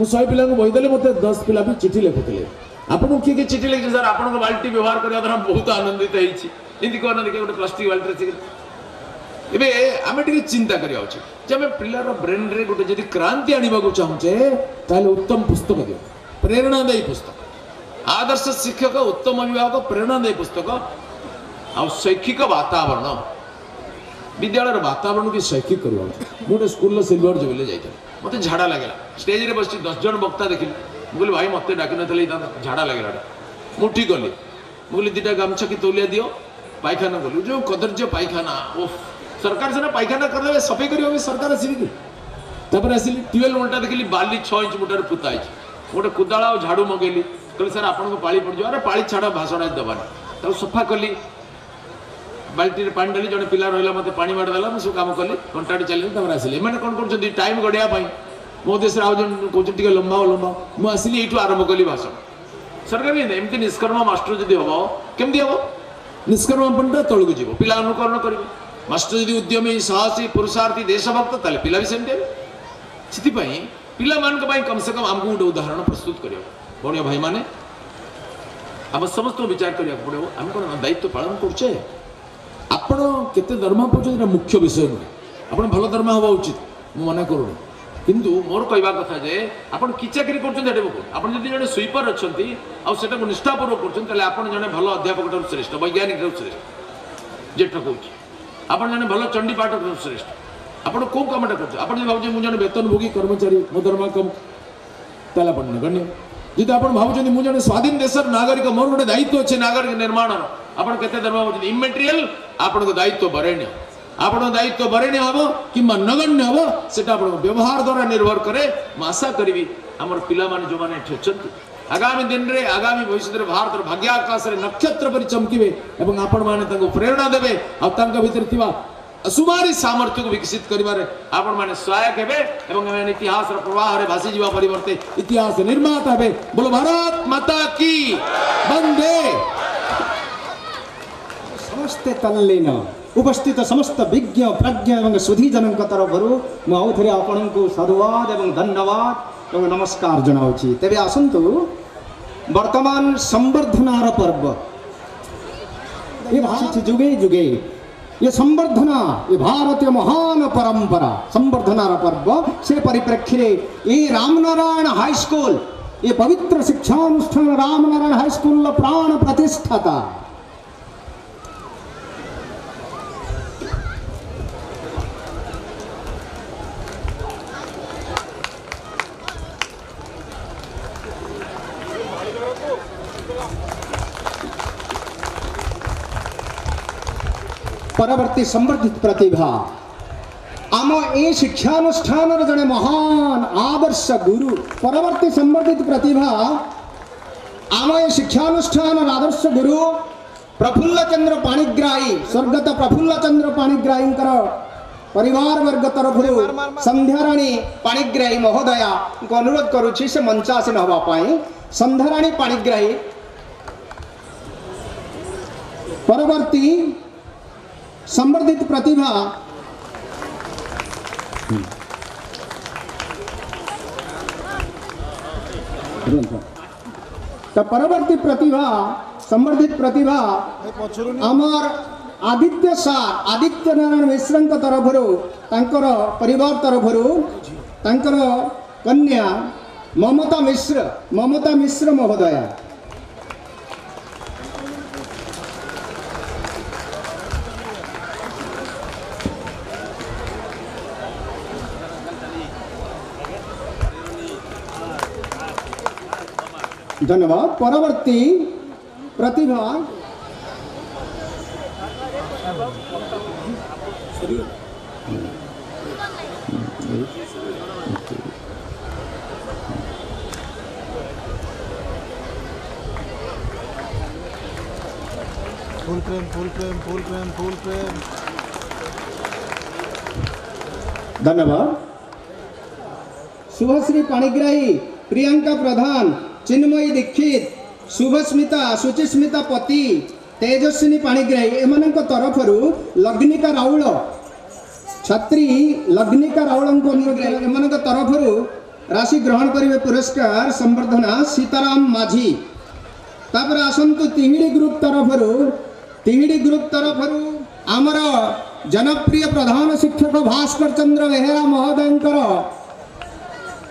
100 पिला बही देले मत 10 पिला भी चिठी लिखुले आपको किए किए चिठी लिखी सर आपको बाल्टी व्यवहार करने द्वारा बहुत आनंदित होती कहना देखिए गोटे प्लास्टिक बाल्टी एबे आम टे चिंता करा उचित आम पिलार ब्रेन रे गोटे जब क्रांति आने को चाहूचे ताले उत्तम पुस्तक दियो प्रेरणादायी पुस्तक आदर्श शिक्षक उत्तम अभिभावक प्रेरणादायी पुस्तक आ शैक्षिक वातावरण विद्यालय वातावरण भी शैक्षिक करवा गोटे स्कूल सिल्वर जुबली जाता मत झाड़ा लगे स्टेज रे बस 10 जन वक्ता देखिली मुझे भाई मत डाक न झाड़ा लगे मुठी गली मुझे 2टा गामछा कि तौलिया दियो पायखाना गलु जो कदर्य पायखाना ओ सरकार से पायखाना करदे सफाई करियो सरकार आसी कि आसिली ट्यूबवेल उल्टा देखिली बाली 6 इंच मुटार पुता गोटे कुदाला और झाड़ू मगेली कहली सर आपको पाली पड़ जाओ अरे पाली छाड़ भाषण दबानी तब सफा कली बाल्टी पानी डाली जड़े पिला रहा मत पानी मारदेला मुझे सब कम कली घंटाटे चलिए आसिले मैंने कौन कर टाइम गड़िया मो देश आज कौन लंबाओ लंबाओ मुझे आसिली ये आरंभ कली भाषण सरकार एमती निष्कर्म मास्टर जब हम केमती हम निष्कर्म पंडित तौक जीव पिला अनुकरण करेंगे मास्टर जब उद्यमी साहसी पुरुषार्थी देशभक्त ताले पिला भी सेमती से पिला कम से कम आमको गोटे उदाहरण प्रस्तुत करा बड़िया भाई मैंने आम समस्त विचार करा पड़ो आम कौन दायित्व पालन करुचे आपण केते दरमा पाउछन मुख्य विषय नुहे आपण भल दरमा हवा उचित मु मना करूनी किंतु मोर कहवा कथा जे आपण कि चाकरी करछन हेडे बको आपण जदि जने स्वीपर अछंती आ सेटा को निष्ठापूर्वक करछन तले आपण जने भल अध्यापक ठाରୁ श्रेष्ठ वैज्ञानिक ठाରୁ श्रेष्ठ जेठ कहूछि आपण जने भल चंडी पाठ ठाରୁ श्रेष्ठ आपण को कामटा करछ आपण जे भाबजे मु जने वेतनभोगी कर्मचारी मो दरमा कम तले आपण गण्य जदि आपण भाबुछन मु जने स्वाधीन देशर नागरिक मोर गोटे दायित्व अछि नागरिक निर्माण आपण केते दरमा होछि इमेटेरियल आपण को दायित्व बरेण्य आपण दायित्व बरेण्य हबो किंबा नगण्य हबो सेटा आपण व्यवहार द्वारा निर्भर करे म आशा करबी हमर पिला माने जो माने ठेचंती आगामी दिन रे आगामी भविष्य रे भारत रे भाग्य आकाश रे नक्षत्र परि चमकिबे एवं आपण माने ताको प्रेरणा देबे आ तांका भीतर थिबा असुमारी सामर्थ्य को विकसित करिबारे आपण माने सहायक हेबे एवं हम इतिहास रे प्रवाह रे भासी जीवा परिवर्ते इतिहास निर्माता हेबे बोलो भारत माता की वंदे समस्ते तल्लीन उपस्थित समस्त विज्ञ प्रज्ञ एवं सुधीजन तरफ मुझे आपण को साधुवाद एवं धन्यवाद एवं नमस्कार जनाऊँगी तेरे आसतु वर्तमान संवर्धनार पर्व ये जुगे जुगे ये संवर्धना ये भारतीय महान परंपरा संवर्धनार पर्व से परिप्रेक्षी ये रामनारायण हाईस्कूल ये पवित्र शिक्षानुष्ठान रामनारायण हाईस्कूल प्राण प्रतिष्ठाता परवर्ती संवर्धित प्रतिभा आम ए शिक्षानुष्ठान जड़े महान आदर्श गुरु परवर्ती संवर्धित प्रतिभा आम ए शिक्षानुष्ठान आदर्श गुरु प्रफुल्ल चंद्र पाणिग्राही स्वर्गत प्रफुल्ल चंद्र पाणिग्राही परिवार वर्ग तरफ संध्याराणी पाणिग्राही महोदया को अनुरोध करुच्ची से मंचासीन होगापाई संध्याराणी पाणिग्राही परवर्ती संवर्धित प्रतिभा तो परवर्ती प्रतिभा संवर्धित प्रतिभा आमर आदित्य सार आदित्य नारायण मिश्र तरफ परिवार तरफ कन्या ममता मिश्र महोदया धन्यवाद। परवर्ती प्रतिभा फुल प्रेम धन्यवाद। शुभश्री पाणिग्राही प्रियंका प्रधान चिन्मयी दीक्षित शुभस्मिता शुचिस्मिता पति तेजस्विनी पाणिग्राही एम तरफ लग्निका राउल छात्री लग्निका राउल एम तरफ राशि ग्रहण करेंगे पुरस्कार संवर्धना सीताराम माझी। तापर आसतु तिहिड़ी ग्रुप तरफ आमर जनप्रिय प्रधान शिक्षक भास्कर चंद्र बेहेरा महोदय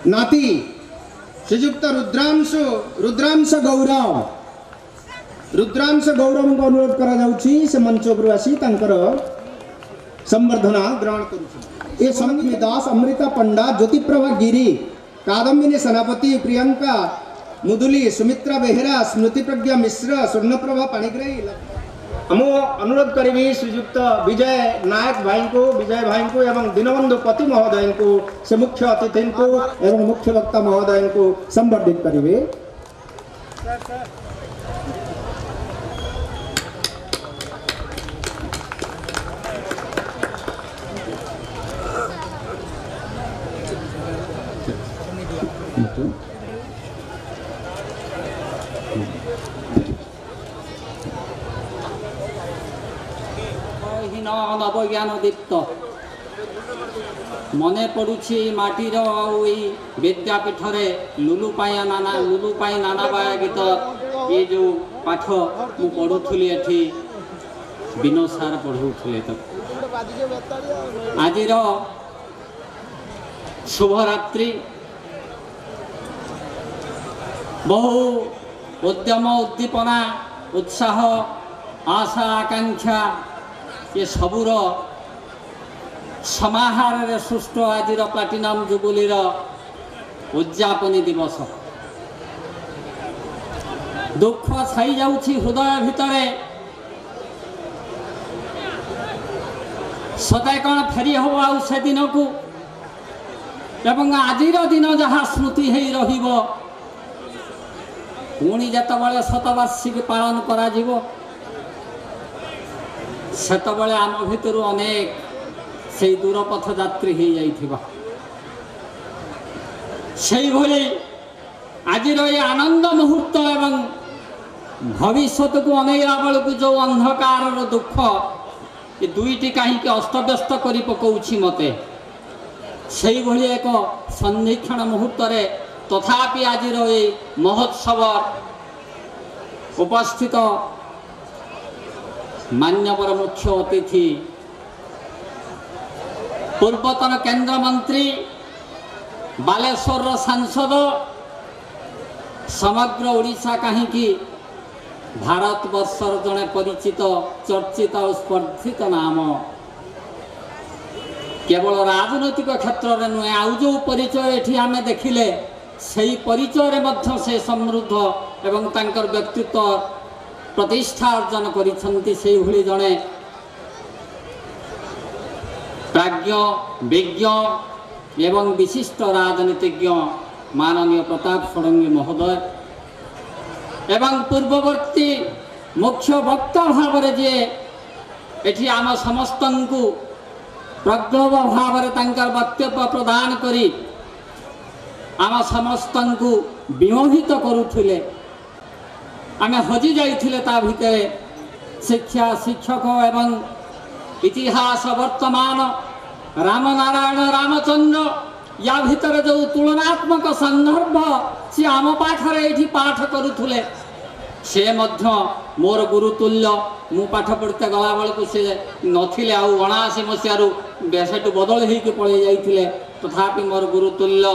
नाती श्रीजुक्त रुद्रांश गौरव को अनुरोध करा जाउछि से मंच पर आसी तांकर संवर्धना ग्रहण करू। ए संगीत दास अमृता पंडा ज्योतिप्रभा गिरी कादम्बिनी सेनापति प्रियंका मुदुली सुमित्रा बेहेरा स्मृति प्रज्ञा मिश्र स्वर्णप्रभा पाणिग्राही हम अनुरोध करी श्रीजुक्त विजय नायक भाई को एवं दीनबंधु पति महोदय को से मुख्य अतिथि को एवं मुख्य वक्ता महोदय को संवर्धित करेंगे। नवज्ञान दीप्त मने पड़ुछि माटीर विद्यापीठ लुलुपाई नानाबाया गीत ये जो पाठ मु पढ़ुली एठी विनोद सार पढ़ाऊे आज शुभरात्रि बहु उद्यम उद्दीपना उत्साह आशा आकांक्षा ये सबूर समाहार सृष्ट आज प्लाटिनम जुबुली उद्यापनी दिवस दुख छाई जाउछि हृदय भितरे सदा कौन फेरी हो आउ से दिन को एवं आजिर दिन जहाँ स्मृति है रहिबो पुणी जेतबेले शतवार्षिकी पालन करा जिवो सेतबेले आम भितर अनेक से दूरपथ यात्री हो जाइथिबा सेई भली आजिर ये आनंद मुहूर्त एवं भविष्यत को अनेला बेलू जो अंधकार दुख ये दुईटी कहीं अस्तव्यस्त कर पकाउछि मते सेई भली एक संरक्षण मुहूर्त रे तथापि आजिर ये महोत्सव उपस्थित मान्यवर मुख्य अतिथि पूर्वतन केंद्र मंत्री बालेश्वर सांसद समग्र ओडिशा कहीं भारत वर्षर जड़े परिचित चर्चित और स्पर्धित नाम केवल राजनैतिक क्षेत्र में नुहे आउ जो परिचय एठी आमे देखिले सही परिचय मध्य से समृद्ध एवं तांकर व्यक्तित्व प्रतिष्ठा अर्जन करिसंती से भली जड़े प्राज्ञ विज्ञ एवं विशिष्ट राजनीतिज्ञ माननीय प्रताप षडंगी महोदय एवं पूर्ववर्ती मुख्य वक्ता भाव जे एठी आम समस्त को प्रगल्भ भाव वक्तव्य प्रदान करी आम समस्त को विमोहित करुले आमे हजि जाइथिले ता भितरे शिक्षा शिक्षक एवं इतिहास वर्तमान रामनारायण रामचंद्र या भितर जो तुलनात्मक संदर्भ सी आम पाखरे एठी पाठ करुले से मध्य मोर गुरुतुल्य मु पाठ पढ़ते गला बेलू से नथिले आउ 79 मसीहारू सेठू बदल होकर पलि जाइए तथापि मोर गुरुतुल्य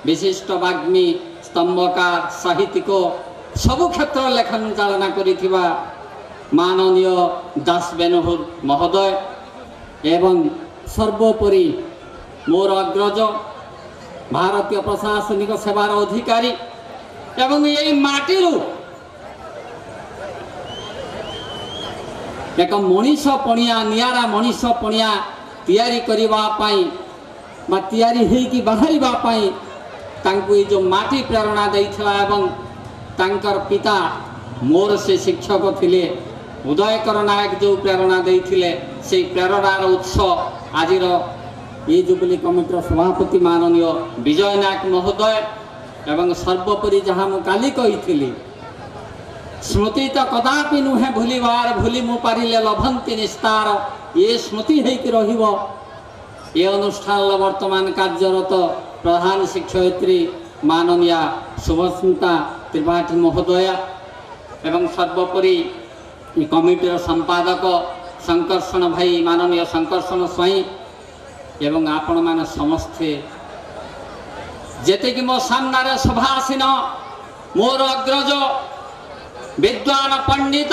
विशिष्ट वाग्मी स्तंभकार साहित्यिक सबु क्षेत्र लेखन चालना करिथिबा माननीय दास बेनहुर महोदय एवं सर्वोपरि मोर अग्रज भारतीय प्रशासनिक सेवार अधिकारी एवं यही माटीरू एक मनीष पणिया नियारा मनीष पणिया तैयारी करबा पाई बा तैयारी हेकी बाहरिबा पाई तांको ये जो माटी प्रेरणा देइथिला एवं तांकर पिता मोर से शिक्षक थिले उदयकर नायक जो प्रेरणा देइथिले से प्रेरणार उत्स आजिर ये जुबली कमिटर सभापति माननीय विजय नायक महोदय एवं सर्वोपरि जहाँ मु काली कही स्मृति तो कदापि नुहे भूलिबार भूली मु पारिले लभंती निस्तार ये स्मृति होकर रहिबो ये अनुष्ठान वर्तमान कार्यरत प्रधान शिक्षयित्री माननीय शुभस्मिता त्रिपाठी महोदया एवं सर्वोपरि कमिटर संपादक शंकर्षण भाई माननीय शंकर्षण स्वाई एवं आपण मान समस्ते जेते कि मो सामने सभासीन मोर अग्रज विद्वान पंडित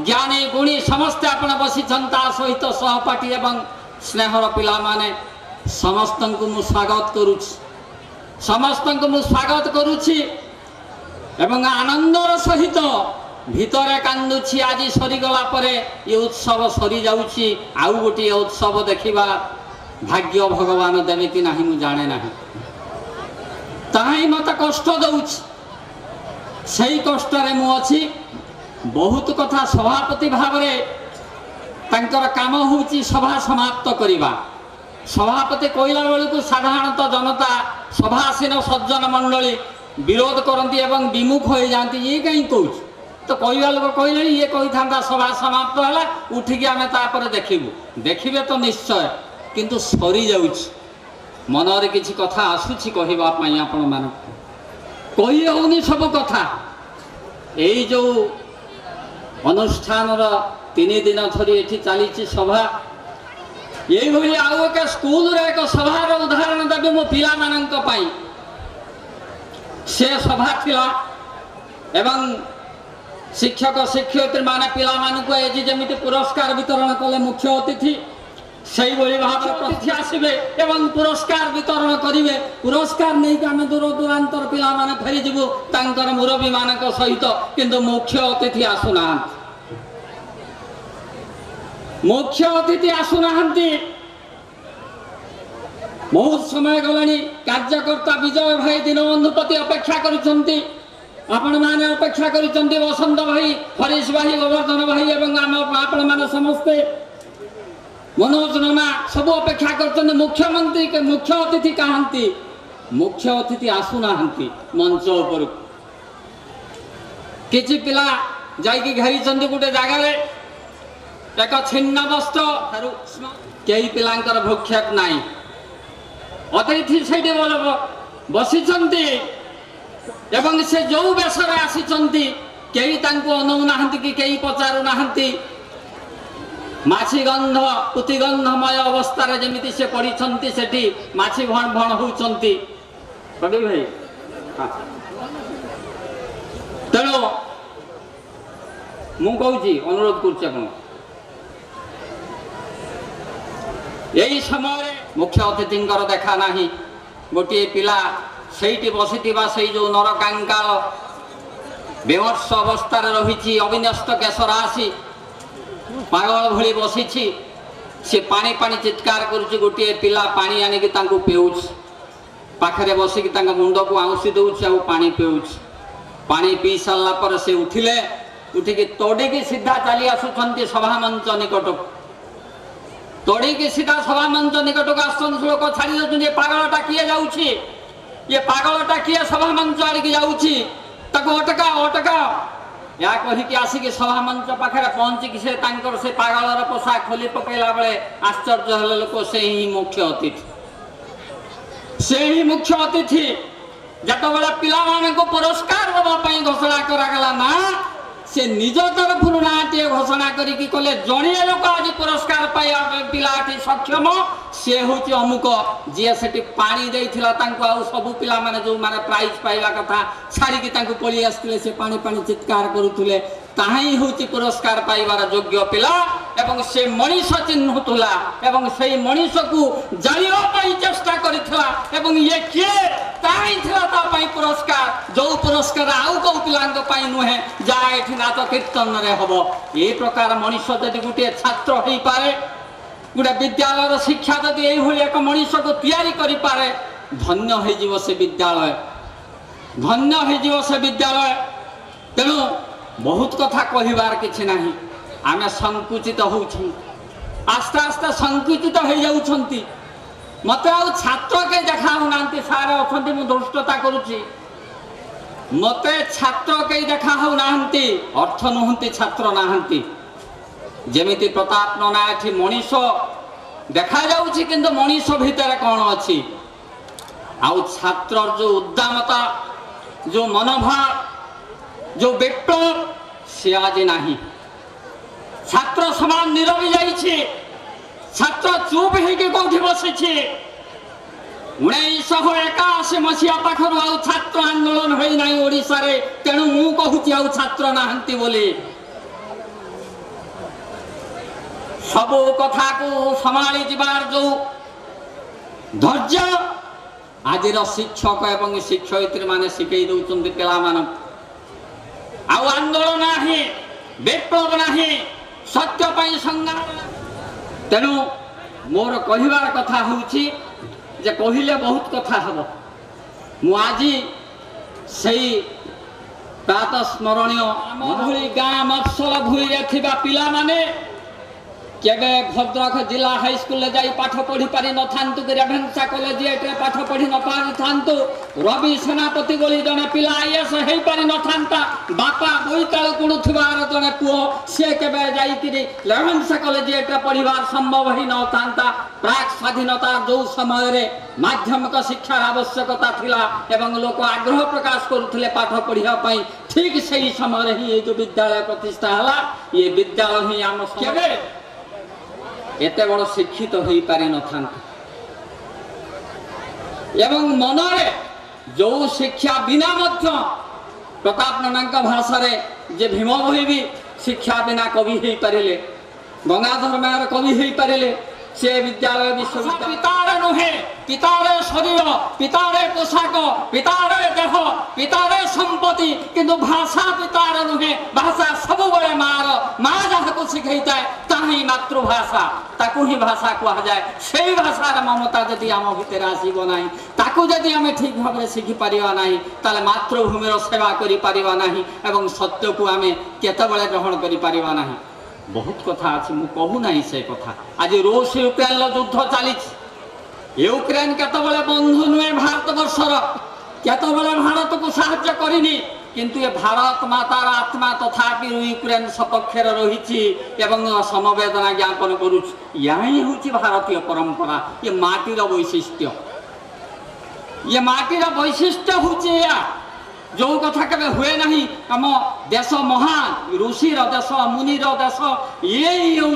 ज्ञानी गुणी समस्ते आपण बसी सहित सहपाठी एवं स्नेहर पिला माने समस्त को मु स्वागत करुछि समस्त को मु स्वागत करुछि एवं आनंदर सहित भितरे कांदुछि आज सरीगला परे ये उत्सव सरी जाउछि आउ गोटे उत्सव देखिबा भाग्य भगवान देवे कि नाही मु जाने नाही ताही मत कष्ट दउछि सही कष्ट रे मु अछि बहुत कथा सभापति भाव रे तांकर काम होउछि सभा समाप्त करिबा सभापति कहला बेलू साधारणतः जनता सभासीन सज्जन मंडली विरोध करती एवं विमुख हो जाती ये कहीं कौच तो कहवा लोक कहले ये कही था सभा समाप्त है उठिकी आम देखू देखिए तो निश्चय किंतु सरी जाउछि मनरे किछि कथा आसुछि कहवाई आपण मान कही होनी सब कथा यही जो अनुष्ठान 3 दिन धरी एठी चली सभा यही आउ एक स्कूल रे एक सभार उदाहरण देवी मो पिला मानक पाई से सभा थिला एवं शिक्षक शिक्षयित्री माने पिला मानक एजी जेमिति पुरस्कार वितरण कले मुख्य अतिथि सही भली भाव अतिथि आसीबे एवं पुरस्कार वितरण करिवे पुरस्कार नहीं कि आम दूर दूरांतर पिला माने फेरी जीवु तांकर मुरबी मानक सहित किंतु मुख्य अतिथि आसुना मुख्य अतिथि आसुना बहुत समय गलानी कार्यकर्ता विजय भाई दीनबंधु प्रति अपेक्षा करुछंती आपण माने अपेक्षा करुछंती वसंत भाई हरीश भाई गोवर्धन भाई एवं आपण माने समस्ते मनोज नमा सब अपेक्षा कर मुख्यमंत्री के मुख्य अतिथि कहती मुख्य अतिथि आसुना मंच उपर किछि पिला जाइकी घेरी गोटे जगार एक छिन्न वस्त्र कई पिलांकर भूक्षेप नाई अतिथि से बसी एवं से जो बेसरे आसी कई अनौना कि कई पचारू ना माछी गंध पुतिगंधमय अवस्था जमी से पड़ी सेठी माछी भण भण होती भाई तेणु मु कहूँ अनुरोध कर यही समय मुख्य अतिथि देखा ना गोटे पिला से बसी से जो नरकांकाल बेमर्ष अवस्था रही अविन्यस्त केश राशि पागल भली बसी सी पानी पानी चित्कार करुच्ची गोटे पिला पानी आनिकी पेउछ पाखरे बसिकी मुंड को आउसी दउछ आ पानी पेउछ पानी पी सारा पर से उठिले उठिकी तोड़िकी सीधा चली आसुछंती सभा मंच निकट तोड़िकी सीधा सभा मंच निकट को आसुछंती लोक छाड़ी दउछन ये पागलटा किए जाउछि ये पागलटा किए सभा मंच आड़िकी जाउछि ताको अटका अटका या कहीकि आसिकी सभा मंच पाखे पहुंचिकी से पागलर पोशाक खोली पकड़ा बेले आश्चर्य हेले लोक से ही मुख्य अतिथि जत बेले पिला मानक पुरस्कार देवाई घोषणा करागला ना से निज तरफरु नाटे घोषणा करिकी कले जणिए लोक आज पुरस्कार पाइबा पिलाटी सक्षम से होची अमुक जे सेठी पानी देइथिला तांको आ सब पिला माने जो माने प्राइज पाइबा कथा छाड़ी की तांको पळी आस्थिले से पानी पानी चित्कार करूथुले ताही होची पुरस्कार पाइबार योग्य पिला एवं से मनीष चिन्हुला एवं से मनीष को जानिबा पई चेष्टा करिथिला एवं ये के ताही थिला ता पई पुरस्कार जो पुरस्कार आउ को पिलांग पई नुहे जा एठी नाच कीर्तन रे हबो ए प्रकार मनीष जदि गुटे छात्र होई पारे गुटे विद्यालय शिक्षा जदि एई होली एक मनीष को तैयारी करि पारे धन्य होई जीव से विद्यालय धन्य होई जीव से विद्यालय तेणु बहुत कथा कहबार किछि नाही आमे संकुचित होउछु आस्ते आस्ते संकुचित हो जाउछंती मते आ छात्र के देखाउ नांती सारे अछंती मु दुष्टता करूची मते छात्र के देखाउ नांती अर्थ नहंती छात्र नाहंती जेमिति प्रताप नना एठी मनीष देखा जाउची किंतु मनीष भितर कोन अछि आ छात्र जो उद्दामता जो मनोभाव जो विप्लव से आज नहीं छात्र समान नीरवी जाइए छात्र चुप होके कौटी बसी 1981 मसीहा पाखर आउ छात्र आंदोलन होई नाही ओडिसा रे तेणु मु कहूची आउ छात्र नाहंती बोली सब कथा को संभाली जिबार जो धैर्य आजिर शिक्षक एवं शिक्षयित्री माने शिखई दउचंती पिला मान आउ आंदोलन नाही विप्लव नाही सत्य पई संग्राम तेणु मोर कहिबार कथा होउची जे कहिले बहुत कथा हबो मु आजी सेई प्रात स्मरणीय भूली गाँ मफसल भूली थिबा पिला माने केबे भद्रक जिला हाई स्कूल जाई पाठ पढ़ी पारि न थांतु रेभेन्सा कॉलेज एटे पाठ पढ़ी न पारि थांतु रवि सेनापति बोली जने पिला आईएएस हेई पारि न थांता बापा बोईताल कुणुथिबार जने पुओ से केबे जाई तिरी रेभेन्सा कॉलेज एटे पढ़िबार संभव ही न थांता प्राक स्वाधीनता जो समय रे माध्यमिक शिक्षार आवश्यकता थिला एवं लोक आग्रह प्रकाश करुथिले पाठ पढ़िया पई ठीक सही समय रे ही जो विद्यालय प्रतिष्ठा हला ये विद्यालय ही आम केबे एते बड़ शिक्षित हो पारि न एवं मनरे जो शिक्षा बिना मध्य प्रताप नना भाषा रे जे भीम भई भी शिक्षा बिना कवि हो पारे गंगाधर मेहर कवि हो पारे से विद्यालय विश्वविद्यालय पितारे नुहे पितारे शरीर पितारे पोशाक पितारे देह पितारे संपत्ति किंतु भाषा पितारे नुहे भाषा सब बड़े मार माँ जहाँ को शिखई थाए ताही मातृभाषा ताकू ही भाषा कह जाए से भाषार ममता यदि आम भितर आसब ना ताकू यदि आम ठीक भाव शिखि पारिबा नाही ताले मातृभूमिर सेवा करि पारिबा नाही एवं सत्य को आम केतबेले ग्रहण करि पारिबा नाही बहुत कथा अच्छी मु कहू ना से कथा आज रूस यूक्रेन युद्ध चली यूक्रेन केतबेले बंधु नुहे भारत वर्षर केतबेले भारत को साहाय्य करिनी किंतु ये भारत मातार आत्मा तथापि यूक्रेन सपक्षर रही एवं समवेदना ज्ञापन करुच यही हूँ भारतीय परंपरा ये माटीर वैशिष्ट्य ये माटीर वैशिष्ट्य हूँ जो कथा केबे हुए नहीं आम देश महान ऋषिर देश मुनिर देश ये हूँ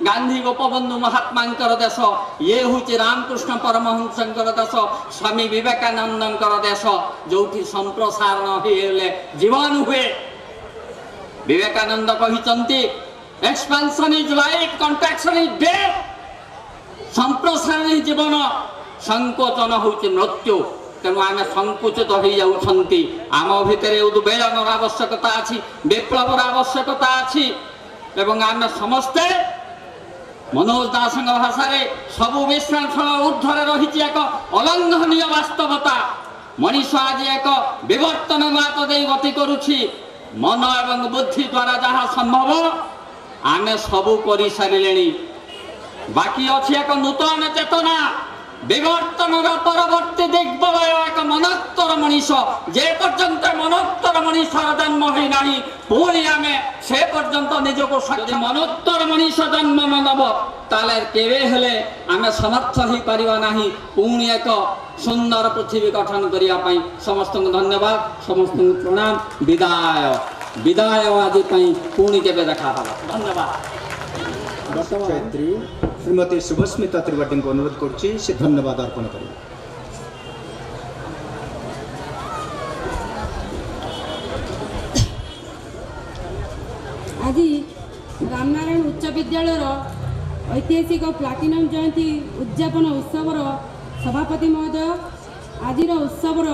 गांधी गोपबंधु महात्मा देश ये हूँ रामकृष्ण परमहंसंकर देश स्वामी विवेकानंदर देश जो संप्रसारण होले जीवन हुए विवेकानंद कहते expansion is life contraction is death संप्रसारण जीवन संकोचन हूँ मृत्यु तेणु आम संकुचित हो जाउछंती आम भितर उद्वेलन आवश्यकता अच्छी विप्लवर आवश्यकता अच्छी एवं आम समस्ते मनोज दास भाषा सबु विश्रांसल ऊर्धरे रही एक अलंघनीय वास्तवता मनीष आज एक विवर्तन मात दे गति करुछि मन एवं बुद्धि द्वारा जहाँ संभव आम सबू कर सारे बाकी अच्छी एक नूतन चेतना विवर्तन परवर्ती दिग्बलय एक मनोत्तर मनीष जे पर्यंत मनोत्तर मनीषर जन्म है ना पुणी आम से पर्यंत निजक मनोत्तर मनीष जन्म नब ताले केवे हेले आम समर्थ हो पारिबा नाही पुणी एक सुंदर पृथ्वी गठन करने समस्त धन्यवाद समस्त प्रणाम विदाय। विदाय आज पुणी केवे देखा हवा धन्यवाद। छात्री श्रीमती शुभस्मिता त्रिपाठी को अनुरोध करुच्ची से धन्यवाद अर्पण करें। आज रामनारायण उच्च विद्यालय ऐतिहासिक प्लाटिनम जयंती उद्यापन उत्सवर सभापति महोदय आज उत्सवर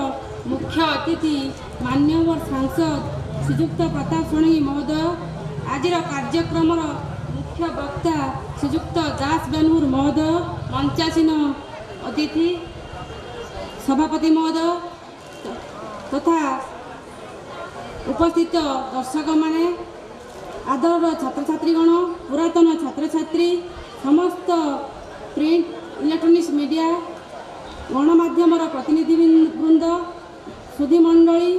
मुख्य अतिथि मान्यवर सांसद श्रीजुक्त प्रताप षडंगी महोदय आज कार्यक्रम मुख्य वक्ता श्रीजुक्त दास बेनूर महोदय मंचासीन अतिथि सभापति महोदय तथा उपस्थित दर्शक माने आदर छात्र छात्रीगण पुरातन छात्र छात्री समस्त प्रिंट इलेक्ट्रोनिक्स मीडिया गणमाध्यम प्रतिनिधि वृंद सुधी मंडली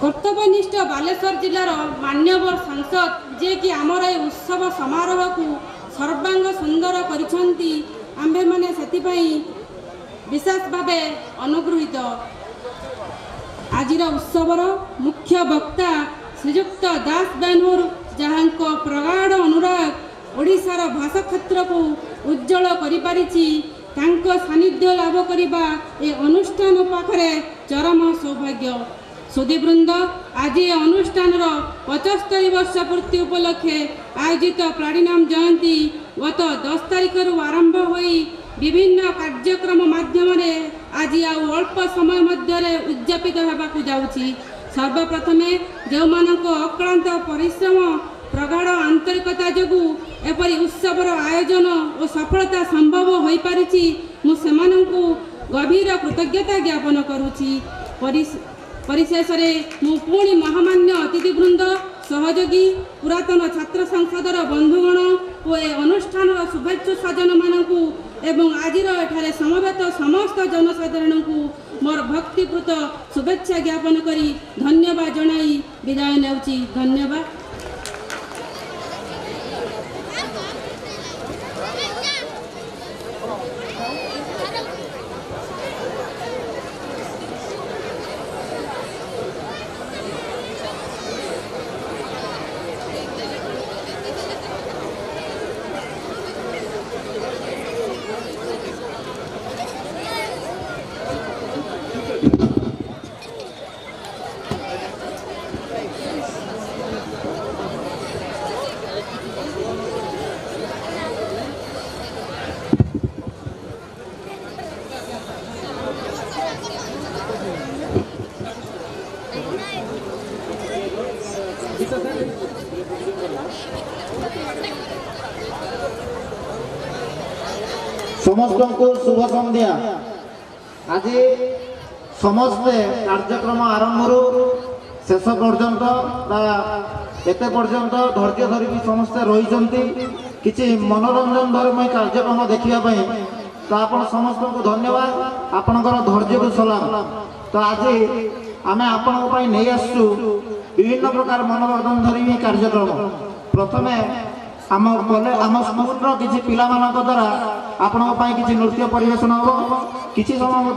कर्तव्यनिष्ठ बालेश्वर जिलार मान्यवर सांसद जे कि आमर ए उत्सव समारोह को सर्वांग सुंदर करिसेंती आंबे माने सेतिपई विशेष भावे अनुगृहित। आजिर उत्सवर मुख्य वक्ता श्रीजुक्त दास बेनूर जहाँको प्रगाढ़ अनुराग ओडिशार भाषा क्षेत्र को उज्जवल करिपारिछि तांको सानिध्य लाभ करिबा ए अनुष्ठान पाखरे चरम सौभाग्य। सुधीवृंद आज अनुष्ठान 75 वर्ष पूर्ति उपलक्षे आयोजित प्लाटिनम जयंती गत 10 तारिख आरंभ होई विभिन्न कार्यक्रम माध्यम आज अल्प समय मध्य उद्यापित होगाकू जाउछि। सर्वप्रथमे जो मानक अक्लांत परिश्रम प्रगाढ़ आंतरिकता जोगु एपरी उत्सवर आयोजन और सफलता संभव हो पारिछि मु सेमानंकु गभीर कृतज्ञता ज्ञापन करुछि। परिशेष मु पुणी महामान्य अतिथिवृंद सहयोगी पुरातन छात्र संसदर बंधुगण और ए अनुष्ठान शुभेच्छु सज्जन मानकु एवं आजिर एठारे समवेत समस्त जनसाधारण को मोर भक्तिपूत शुभेच्छा ज्ञापन करी धन्यवाद जनाई विदाय नेउछि। धन्यवाद। समस्त को शुभ संध्या। आज समस्ते कार्यक्रम आरंभ शेष पर्यंत एत पर्यंत धैर्य धरिकी समस्ते रही किसी मनोरंजन धर्मी कार्यक्रम देखापी तो आप समस्त को धन्यवाद आपणकर धैर्य को सलाम। तो आज आम आपण नहीं आसु विभिन्न प्रकार मनोरंजन धर्मी कार्यक्रम प्रथमे आम स्कूल किसी पिला द्वारा आपण किसी नृत्य परिवेशन हम किसी समय